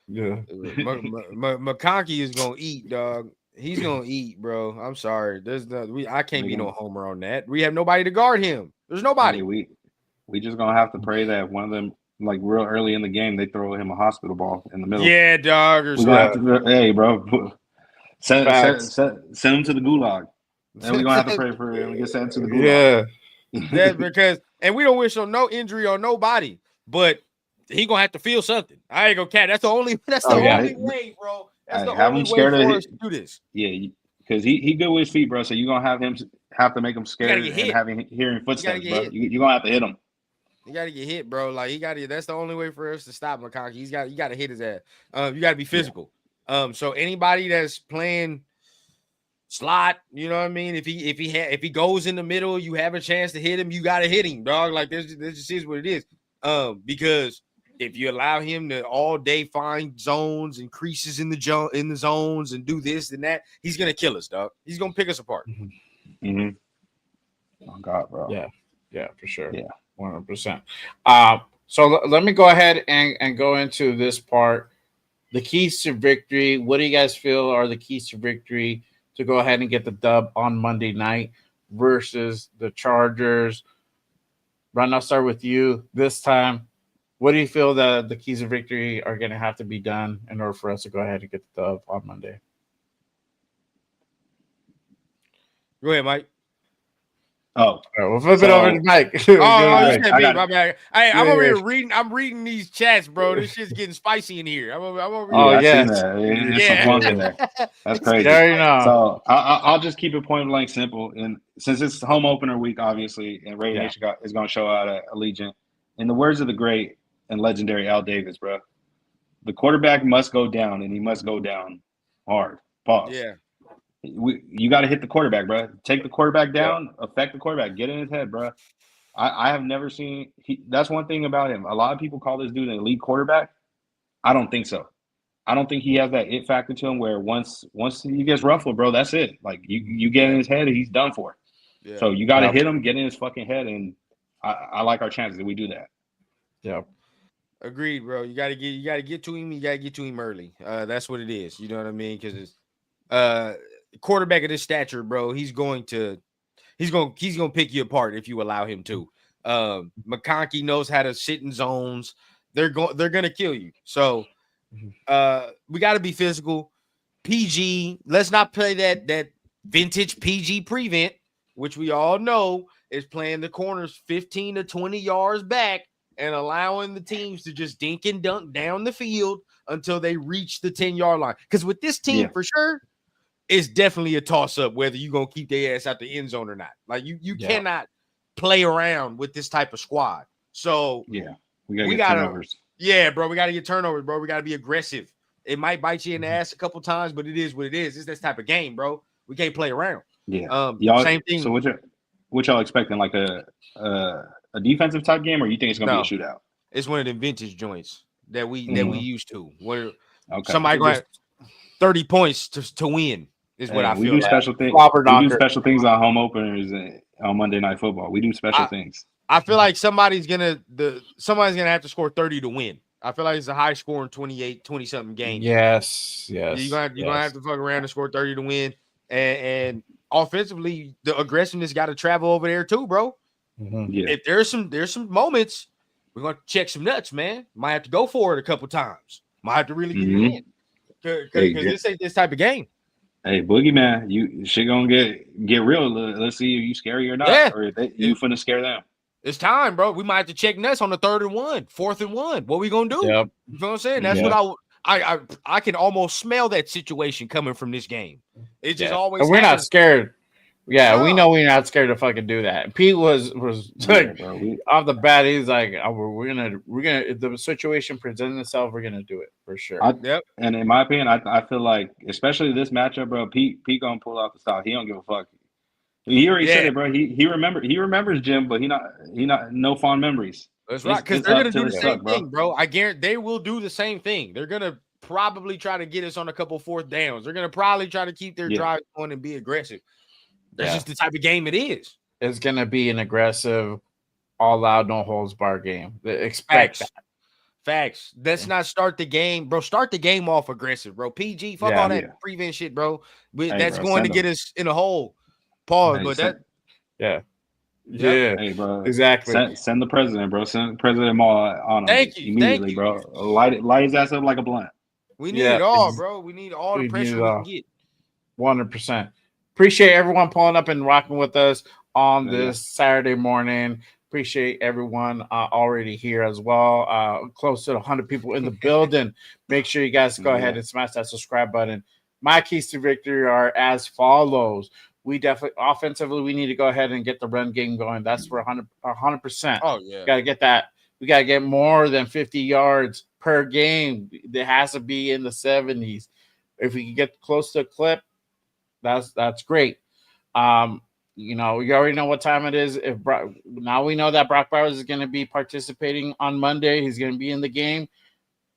Yeah. McConkey is going to eat, dog. He's going to eat, bro. I'm sorry. I can't be no homer on that. We have nobody to guard him. There's nobody. We just going to have to pray that one of them, like real early in the game, they throw him a hospital ball in the middle. Yeah, dog. Hey, bro. Send him to the gulag. Then we're going to have to pray for him to get sent to the gulag. Yeah. That's because, and we don't wish on no injury on nobody, but he gonna have to feel something. I ain't gonna cat. That's the only only way, bro. That's the only way for us to do this. Yeah, because he good with his feet, bro. So you're gonna have to make him scared and hearing footsteps, bro. You're gonna have to hit him. You gotta get hit, bro. Like that's the only way for us to stop McConkey. You gotta hit his ass. You gotta be physical. So anybody that's playing slot, you know what I mean? If he goes in the middle, you have a chance to hit him, you gotta hit him, dog. Like this just is what it is. Because if you allow him to all day find zones and creases in the zones and do this and that, he's gonna kill us, dog. He's gonna pick us apart. Oh God, bro. Yeah, for sure. Yeah, 100%. So let me go ahead and go into this part. The keys to victory. What do you guys feel are the keys to victory to go ahead and get the dub on Monday night versus the Chargers? Ron, I'll start with you this time. What do you feel that the keys of victory are going to have to be done in order for us to go ahead and get the dub on Monday? Go ahead, Mike. Oh, all right, we'll flip it over to Mike. My bad. Hey, I'm over here reading. I'm reading these chats, bro. This shit's getting spicy in here. I'm over here. Oh yeah, some funk in there. That's crazy. So I'll just keep it point blank simple. And since it's home opener week, obviously, and Raider Nation is going to show out at Allegiant. In the words of the great and legendary Al Davis, bro, the quarterback must go down, and he must go down hard. Pause. Yeah. You got to hit the quarterback, bro. Take the quarterback down, affect the quarterback, get in his head, bro. I have never seen that's one thing about him. A lot of people call this dude an elite quarterback. I don't think so. I don't think he has that it factor to him where once he gets ruffled, bro, that's it. Like you get in his head and he's done for. Yeah. So you got to hit him, get in his fucking head, and I like our chances that we do that. Yeah. Agreed, bro. You gotta get to him. You gotta get to him early. That's what it is. You know what I mean? Because it's quarterback of this stature, bro, he's going to pick you apart if you allow him to. McConkey knows how to sit in zones. They're gonna kill you. So we got to be physical. PG. Let's not play that vintage PG prevent, which we all know is playing the corners 15 to 20 yards back and allowing the teams to just dink and dunk down the field until they reach the 10-yard line. Because with this team, for sure, it's definitely a toss-up whether you're going to keep their ass out the end zone or not. Like, you cannot play around with this type of squad. So, we got to get turnovers. Yeah, bro, we got to get turnovers, bro. We got to be aggressive. It might bite you in the ass a couple times, but it is what it is. It's this type of game, bro. We can't play around. Yeah. Same thing. So what y'all expecting? Like a defensive type game, or you think it's going to be a shootout? It's one of the vintage joints that we used to. Where somebody going 30 points to win. Is what I feel. We do special things. We do special things on home openers and on Monday Night Football. We do special things. I feel like somebody's gonna have to score 30 to win. I feel like it's a high scoring 20-something game. Yes. You're gonna have to fuck around and score 30 to win. And offensively, the aggressiveness got to travel over there too, bro. Mm-hmm. Yeah. If there's some moments, we're gonna check some nuts, man. Might have to go for it a couple times. Might have to really get it in. Because this ain't this type of game. Hey, Boogeyman, you shit gonna get real. Let's see if you scary or not, or if you finna scare them. It's time, bro. We might have to check nuts on the 3rd and 1, 4th and 1. What we gonna do? Yep. You know what I'm saying? That's what I can almost smell that situation coming from this game. It just always. And we're not scared. Yeah, we know we're not scared to fucking do that. Pete was like off the bat. He's like, we're gonna. If the situation presents itself, we're gonna do it for sure. And in my opinion, I feel like, especially this matchup, bro, Pete gonna pull out the style. He don't give a fuck. He already said it, bro. He remembers Jim, but he not no fond memories. That's right, because they're gonna do the same thing, bro. I guarantee they will do the same thing. They're gonna probably try to get us on a couple 4th downs. They're gonna probably try to keep their drive going and be aggressive. That's just the type of game it is. It's going to be an aggressive, all-out, no-holds-barred game. Expect that. Facts. Let's not start the game. Bro, start the game off aggressive, bro. PG, fuck all that prevent shit, bro. That's going to get us in a hole. Pause, but that... Yeah. Hey, bro. Exactly. Send the president, bro. Send President Maul on him. Thank you. Immediately, bro. Light his ass up like a blunt. We need it all, bro. We need all the pressure we can get. 100%. Appreciate everyone pulling up and rocking with us on this Saturday morning. Appreciate everyone already here as well. Close to 100 people in the building. Make sure you guys go ahead and smash that subscribe button. My keys to victory are as follows. We definitely offensively we need to go ahead and get the run game going. That's for 100%. Oh yeah, Got to get that. We got to get more than 50 yards per game. It has to be in the 70s. If we can get close to a clip, that's great. You already know what time it is. Now we know that Brock Bowers is going to be participating on Monday. He's going to be in the game.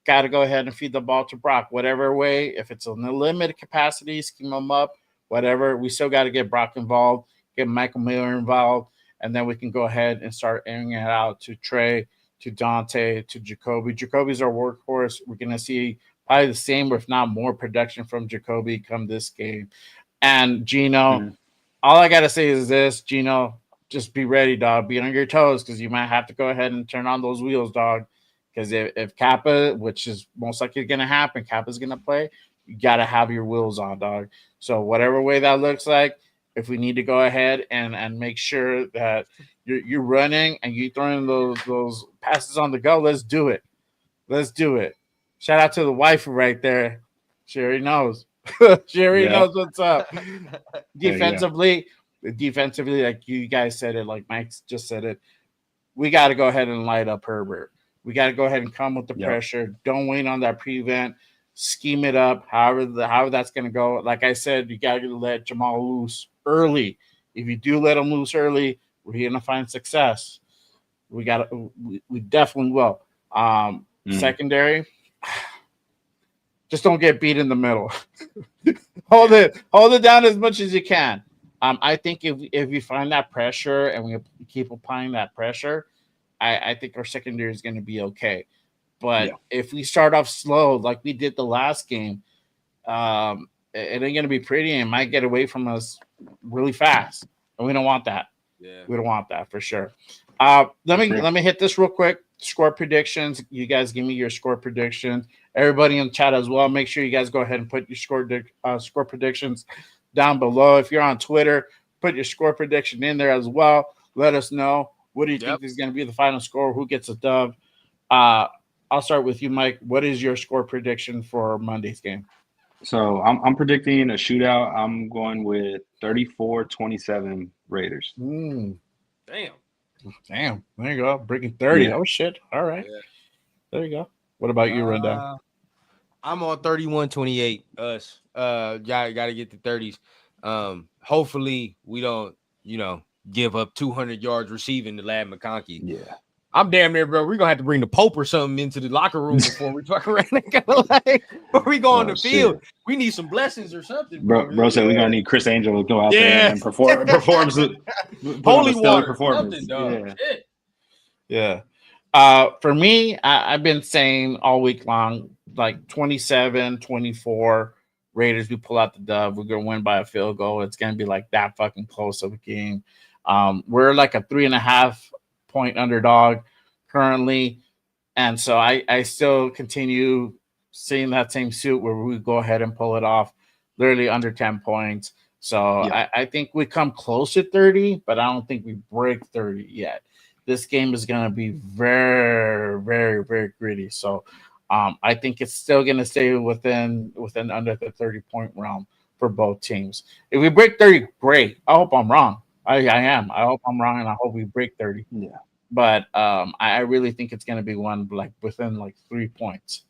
Got to go ahead and feed the ball to Brock, whatever way. If it's in a limited capacity, scheme him up, whatever. We still got to get Brock involved, get Michael Miller involved, and then we can go ahead and start airing it out to Trey, to Dante, to Jacoby. Jacoby's our workhorse. We're going to see probably the same, if not more, production from Jacoby come this game. And Gino, all I got to say is this, Gino, just be ready, dog. Be on your toes because you might have to go ahead and turn on those wheels, dog. Because if Kappa, which is most likely going to happen, Kappa's going to play, you got to have your wheels on, dog. So whatever way that looks like, if we need to go ahead and make sure that you're running and you're throwing those passes on the go, let's do it. Let's do it. Shout out to the wife right there. She already knows. She already knows what's up. Defensively, like you guys said it, like Mike just said it, we got to go ahead and light up Herbert. We got to go ahead and come with the pressure. Don't wait on that prevent. Scheme it up. However that's going to go. Like I said, you got to let Jamal loose early. If you do let him loose early, we're going to find success. We definitely will. Secondary, just don't get beat in the middle. hold it down as much as you can. I think if we find that pressure and we keep applying that pressure, I think our secondary is going to be okay. But if we start off slow like we did the last game, it ain't going to be pretty and it might get away from us really fast. And we don't want that. Yeah. We don't want that for sure. Let me hit this real quick. Score predictions. You guys give me your score predictions. Everybody in the chat as well. Make sure you guys go ahead and put your score predictions down below. If you're on Twitter, put your score prediction in there as well. Let us know. What do you think is going to be the final score? Who gets a dub? I'll start with you, Mike. What is your score prediction for Monday's game? So I'm predicting a shootout. I'm going with 34-27 Raiders. Damn. There you go. Breaking 30. Yeah. Oh, shit. All right. Yeah. There you go. What about you, Rundown? I'm on 31-28. Us. Got to get the 30s. Hopefully we don't, give up 200 yards receiving to Lad McConkey. Yeah. I'm damn near, bro. We're going to have to bring the Pope or something into the locker room before we fuck around. Before we go on the field. We need some blessings or something. Bro said we're going to need Chris Angel to go out there and perform holy water performance. Yeah. For me, I've been saying all week long, like 27-24 Raiders, we pull out the dub. We're going to win by a field goal. It's going to be like that fucking close of a game. We're like a 3.5 point underdog currently. And so I still continue seeing that same suit where we go ahead and pull it off literally under 10 points. So I think we come close to 30, but I don't think we break 30 yet. This game is going to be very, very, very gritty. So I think it's still going to stay within under the 30-point realm for both teams. If we break 30, great. I hope I'm wrong. I am. I hope I'm wrong, and I hope we break 30. Yeah. But I really think it's going to be one like within like 3 points.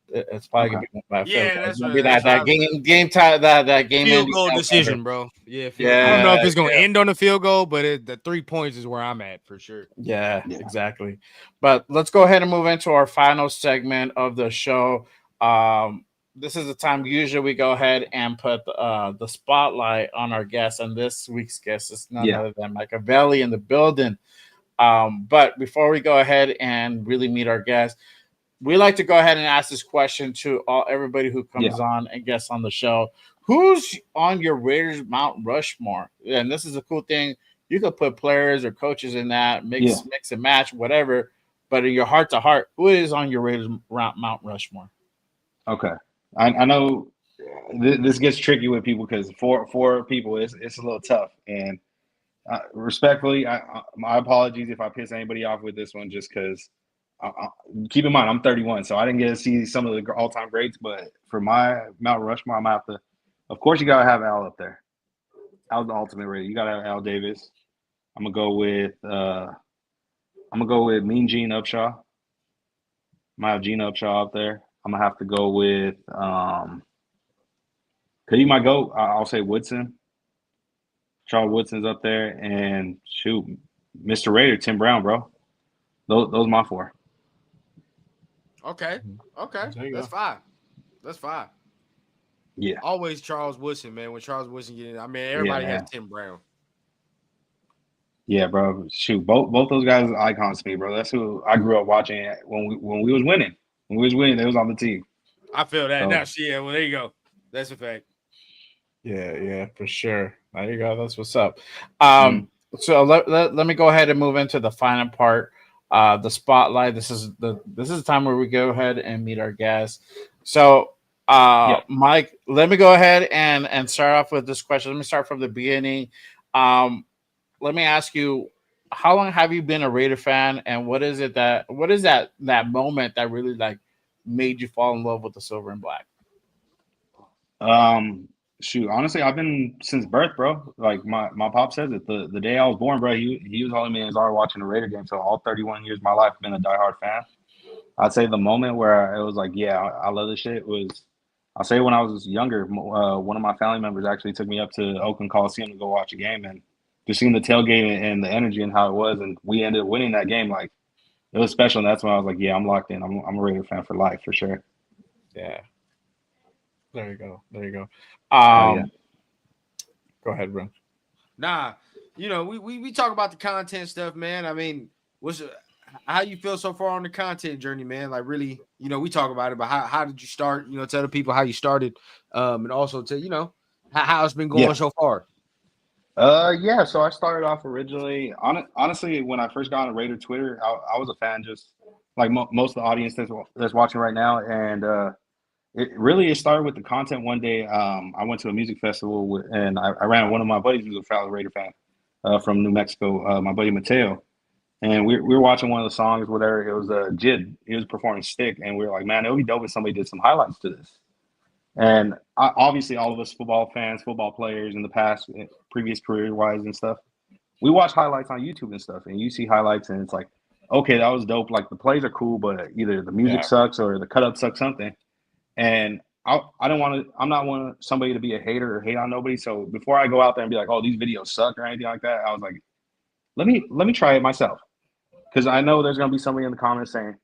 It's probably going to be one. That's going to be that game time that game field goal decision, bro. Yeah. I don't know if it's going to end on a field goal, but the 3 points is where I'm at for sure. Yeah, exactly. But let's go ahead and move into our final segment of the show. This is the time usually we go ahead and put the spotlight on our guest, and this week's guest is none other than Mikeaveli in the building. But before we go ahead and really meet our guest, we like to go ahead and ask this question to everybody who comes on and guests on the show. Who's on your Raiders Mount Rushmore? And this is a cool thing. You could put players or coaches in that, mix and match, whatever. But in your heart to heart, who is on your Raiders Mount Rushmore? Okay. I know this gets tricky with people because for people, it's a little tough. And Respectfully, my apologies if I piss anybody off with this one, just because. Keep in mind, I'm 31, so I didn't get to see some of the all-time greats. But for my Mount Rushmore, I'm gonna have to. Of course, you gotta have Al up there. Al's the ultimate rated. You gotta have Al Davis. I'm gonna go with Mean Gene Upshaw. Might have Gene Upshaw up there. I'm gonna have to go with could you might go? I'll say Woodson. Charles Woodson's up there, and shoot, Mr. Raider, Tim Brown, bro. Those my four. Okay. That's fine. That's fine. Yeah. Always Charles Woodson, man. When Charles Woodson get in, I mean, everybody has Tim Brown. Yeah, bro. Shoot, both those guys are icons to me, bro. That's who I grew up watching when we was winning. When we was winning, they was on the team. I feel that. So, Now, yeah, well, there you go. That's a fact. Yeah, for sure. There you go. That's what's up. So let me go ahead and move into the final part. The spotlight. This is the time where we go ahead and meet our guests. So Mike, let me go ahead and start off with this question. Let me start from the beginning. Let me ask you, how long have you been a Raider fan, and what is that moment that really like made you fall in love with the silver and black? Shoot, honestly, I've been since birth, bro. Like my pop says it. The day I was born, bro, he was holding me in his arm watching the Raider game. So all 31 years of my life, I've been a diehard fan. I'd say the moment where it was like, yeah, I love this shit was, I'll say when I was younger, one of my family members actually took me up to Oakland Coliseum to go watch a game, and just seeing the tailgate and the energy and how it was, and we ended up winning that game. Like it was special, and that's when I was like, yeah, I'm locked in. I'm a Raider fan for life for sure. Yeah. There you go. Yeah. Go ahead, bro. Nah, we talk about the content stuff, man. I mean, how you feel so far on the content journey, man? Like really, we talk about it, but how did you start? Tell the people how you started, and also to how it's been going so far. Yeah. So I started off originally. Honestly, when I first got on Raider Twitter, I was a fan, just like most of the audience that's watching right now, and it started with the content. One day, I went to a music festival and I ran one of my buddies who's a fellow Raider fan from New Mexico, my buddy Mateo. And we were watching one of the songs, whatever. It was Jid. He was performing Stick. And we were like, man, it would be dope if somebody did some highlights to this. And obviously, all of us football fans, football players in the past, previous career-wise and stuff, we watch highlights on YouTube and stuff. And you see highlights and it's like, okay, that was dope. Like the plays are cool, but either the music sucks or the cut-up sucks something. And I'm not one somebody to be a hater or hate on nobody. So before I go out there and be like, oh, these videos suck or anything like that, I was like, let me try it myself. Because I know there's going to be somebody in the comments saying,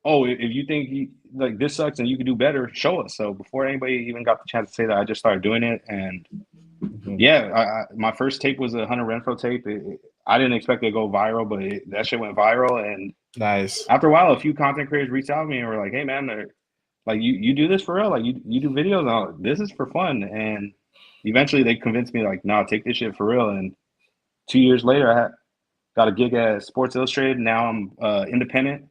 oh, if you think like this sucks and you can do better, show us. So before anybody even got the chance to say that, I just started doing it. And my first tape was a Hunter Renfrow tape. I didn't expect it to go viral, but that shit went viral. And nice. After a while, a few content creators reached out to me and were like, hey, man, like you do this for real? Like you do videos? Like, this is for fun. And eventually they convinced me like, no, take this shit for real. And 2 years later, I got a gig at Sports Illustrated. Now I'm independent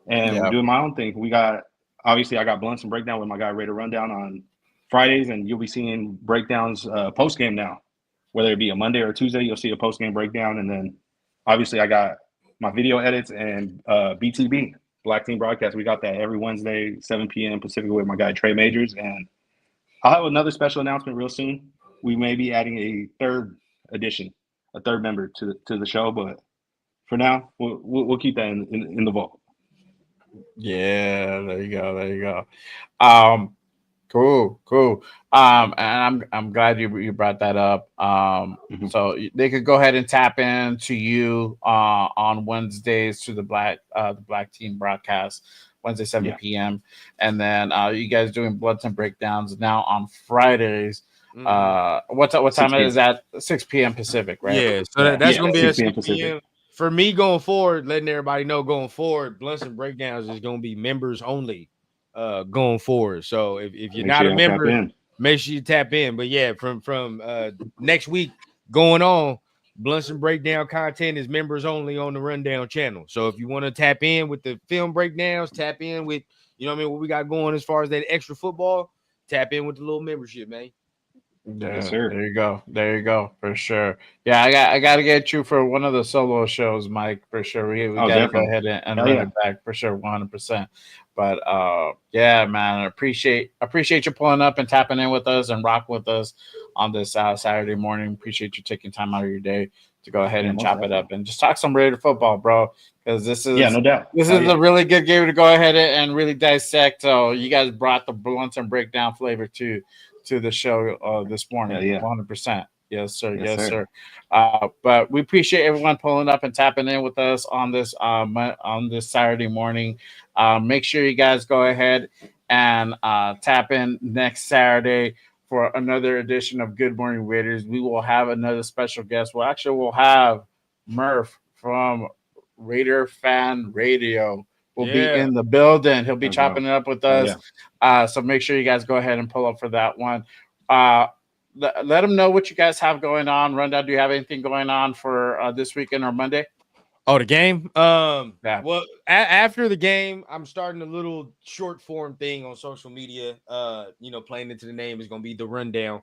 and we're doing my own thing. I got Blunts and Breakdown with my guy Raider Rundown on Fridays, and you'll be seeing breakdowns post game now. Whether it be a Monday or a Tuesday, you'll see a post game breakdown. And then obviously I got my video edits and BTB. Black Team Broadcast. We got that every Wednesday, 7 p.m. Pacific with my guy Trey Majors. And I'll have another special announcement real soon. We may be adding a third member to the show, but for now, we'll keep that in the vault. Yeah, there you go. Cool. And I'm glad you brought that up. So they could go ahead and tap into you on Wednesdays to the Black Team broadcast, Wednesday 7 p.m. And then you guys doing Bloods and Breakdowns now on Fridays. What time is that? 6 p.m. Pacific, right? Yeah, so that's gonna be 6 p.m. Pacific. For me going forward, letting everybody know going forward, Blunts and Breakdowns is gonna be members only. Going forward. So if you're not a member, make sure you tap in. But yeah, from next week going on, Blunts and Breakdown content is members only on the Rundown channel. So if you want to tap in with the film breakdowns, tap in with what we got going as far as that extra football, tap in with the little membership, man. Yeah, Yes, sir. there you go. There you go. For sure. Yeah, I got to get you for one of the solo shows, Mike. For sure. We got to go Definitely. ahead and Hell run yeah. it back for sure, 100%. But yeah, man, I appreciate you pulling up and tapping in with us and rock with us on this Saturday morning. Appreciate you taking time out of your day to go ahead Yeah, and most chop it definitely. up and just talk some Raider football, bro. Because this is Yeah, no doubt. this Hell is yeah. a really good game to go ahead and really dissect. So you guys brought the blunts and breakdown flavor to the show this morning. Hell yeah. 100%. Yes, sir. Yes, Yes, sir. sir. But we appreciate everyone pulling up and tapping in with us on this Saturday morning. Make sure you guys go ahead and tap in next Saturday for another edition of Good Morning Raiders. We will have another special guest. We'll have Murph from Raider Fan Radio will be Yeah. in the building. He'll be Let's go. chopping it up with Hell us. So make sure you guys go ahead and pull up for that one. Let them know what you guys have going on. Rundown, do you have anything going on for this weekend or Monday? Oh, the game. Yeah. Well, after the game, I'm starting a little short form thing on social media. Playing into the name is gonna be the rundown.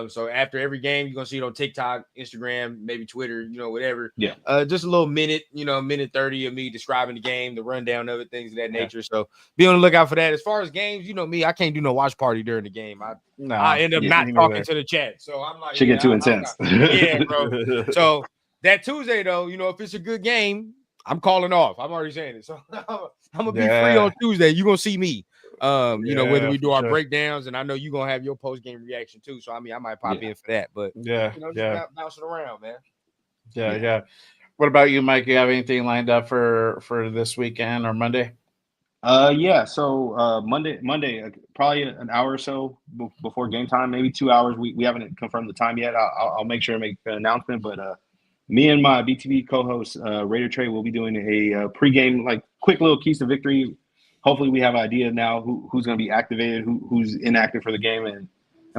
So after every game, you're gonna see it on TikTok, Instagram, maybe Twitter, whatever. Yeah. Just a little minute, minute 30 of me describing the game, the rundown of it, things of that nature. So be on the lookout for that. As far as games, me, I can't do no watch party during the game. I end up not talking to the chat. So I'm like, Should get too intense. Yeah, bro. So that Tuesday, though, if it's a good game, I'm calling off. I'm already saying it. So I'm gonna be free on Tuesday. You're gonna see me. Whether we do our breakdowns, and I know you're gonna have your post-game reaction too. So I might pop in for that. But just bouncing around, man. Yeah. What about you, Mike? You have anything lined up for this weekend or Monday? Yeah. So Monday, probably an hour or so before game time, maybe 2 hours. We haven't confirmed the time yet. I'll make sure to make an announcement. But me and my BTV co-host Raider Trey will be doing a pregame, like quick little keys to victory. Hopefully, we have an idea now who's going to be activated, who's inactive for the game, and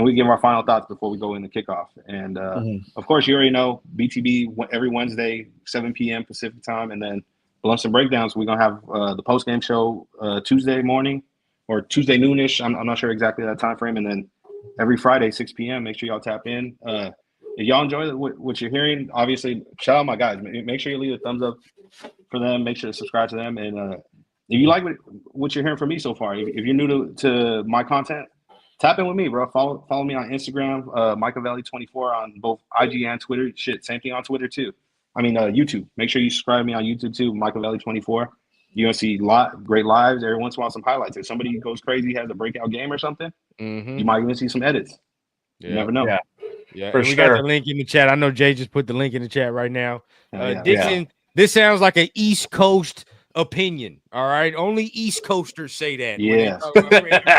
we give our final thoughts before we go in the kickoff. And of course, you already know BTB every Wednesday, 7 p.m. Pacific time, and then Blunts and Breakdowns. We're gonna have the post game show Tuesday morning or Tuesday noonish. I'm not sure exactly that time frame, and then every Friday 6 p.m. Make sure y'all tap in. If y'all enjoy what you're hearing, obviously shout out my guys. Make sure you leave a thumbs up for them. Make sure to subscribe to them, and if you like what you're hearing from me so far, if you're new to my content, tap in with me, bro. Follow me on Instagram, Mikeaveli24 on both IG and Twitter. Shit, same thing on Twitter too. YouTube. Make sure you subscribe to me on YouTube too, Mikeaveli24. You're gonna see great lives. Every once in a while, some highlights. If somebody goes crazy, has a breakout game or something, you might even see some edits. You never know. Yeah. For and we sure. got the link in the chat. I know Jay just put the link in the chat right now. Dixon, Yeah. this sounds like an East Coast opinion. All right, only East Coasters say that. Yeah.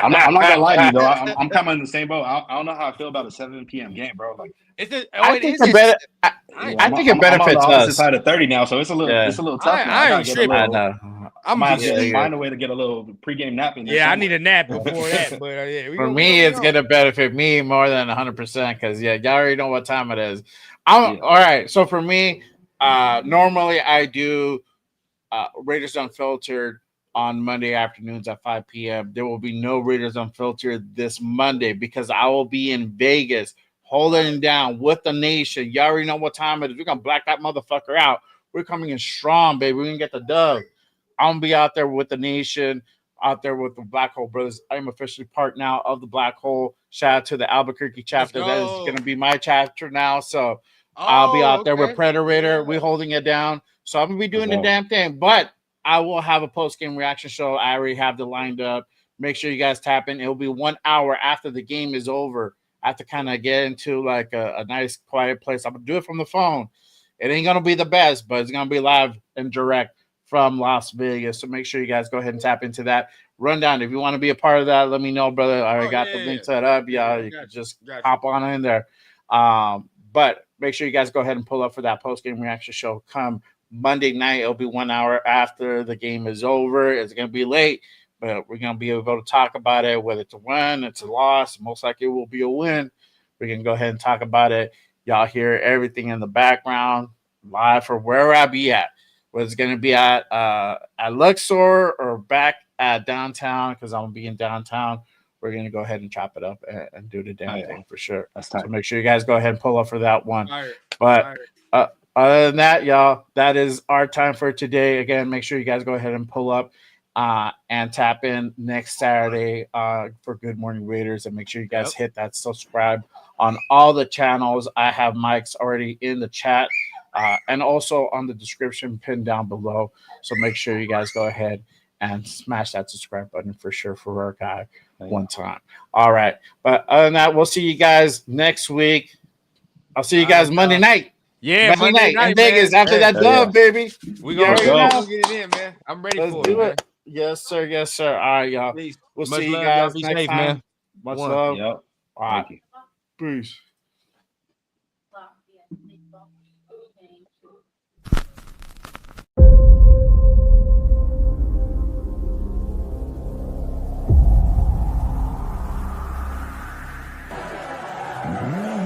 I'm not gonna lie to you though. I'm kind of in the same boat. I don't know how I feel about a 7 p.m. game, bro. Like, I think it benefits I'm on the opposite us. side of 30 now, so it's a little tough. Now. I ain't tripping. I know. I'm might just have to find a way to get a little pregame nap in there. I need a nap before that. But for me, it's gonna benefit me more than 100% because y'all already know what time it is. All right. So for me, normally I do Raiders Unfiltered on Monday afternoons at 5 p.m. There will be no Raiders Unfiltered this Monday because I will be in Vegas holding down with the nation. You already know what time it is. We're going to black that motherfucker out. We're coming in strong, baby. We're going to get the dub. I'm going to be out there with the nation, out there with the Black Hole Brothers. I'm officially part now of the Black Hole. Shout out to the Albuquerque chapter. That is going to be my chapter now. So I'll be out there with Predator. We're holding it down. So I'm going to be doing the damn thing. But I will have a post-game reaction show. I already have it lined up. Make sure you guys tap in. It will be 1 hour after the game is over. I have to kind of get into like a nice quiet place. I'm going to do it from the phone. It ain't going to be the best, but it's going to be live and direct from Las Vegas. So make sure you guys go ahead and tap into that rundown. If you want to be a part of that, let me know, brother. I already got the link set up. Yeah, you can just hop on in there. But make sure you guys go ahead and pull up for that post-game reaction show. Come Monday night, it'll be 1 hour after the game is over. It's going to be late, but we're going to be able to talk about it, whether it's a win, it's a loss. Most likely it will be a win. We can go ahead and talk about it. Y'all hear everything in the background live for where I be at. Whether it's going to be at Luxor or back at downtown, because I'm going to be in downtown we're gonna go ahead and chop it up and do the damn thing for sure. That's So tight. make sure you guys go ahead and pull up for that one. All right. But other than that, y'all, that is our time for today. Again, make sure you guys go ahead and pull up and tap in next Saturday for Good Morning Raiders. And make sure you guys hit that subscribe on all the channels. I have Mike's already in the chat and also on the description pinned down below. So make sure you guys go ahead and smash that subscribe button for sure for our guy one time. All right. But other than that, we'll see you guys next week. I'll see you guys Monday night. Yeah, Monday night in Vegas man. after that dub, baby. We gonna go. get it in, man. I'm ready Let's for do it. it. Yes, sir. Yes, sir. All right, y'all. Peace. We'll Much see you love, guys y'all. Be next safe, time. man. Much One. love. Yep. All right. Thank you. Peace. Mm-hmm.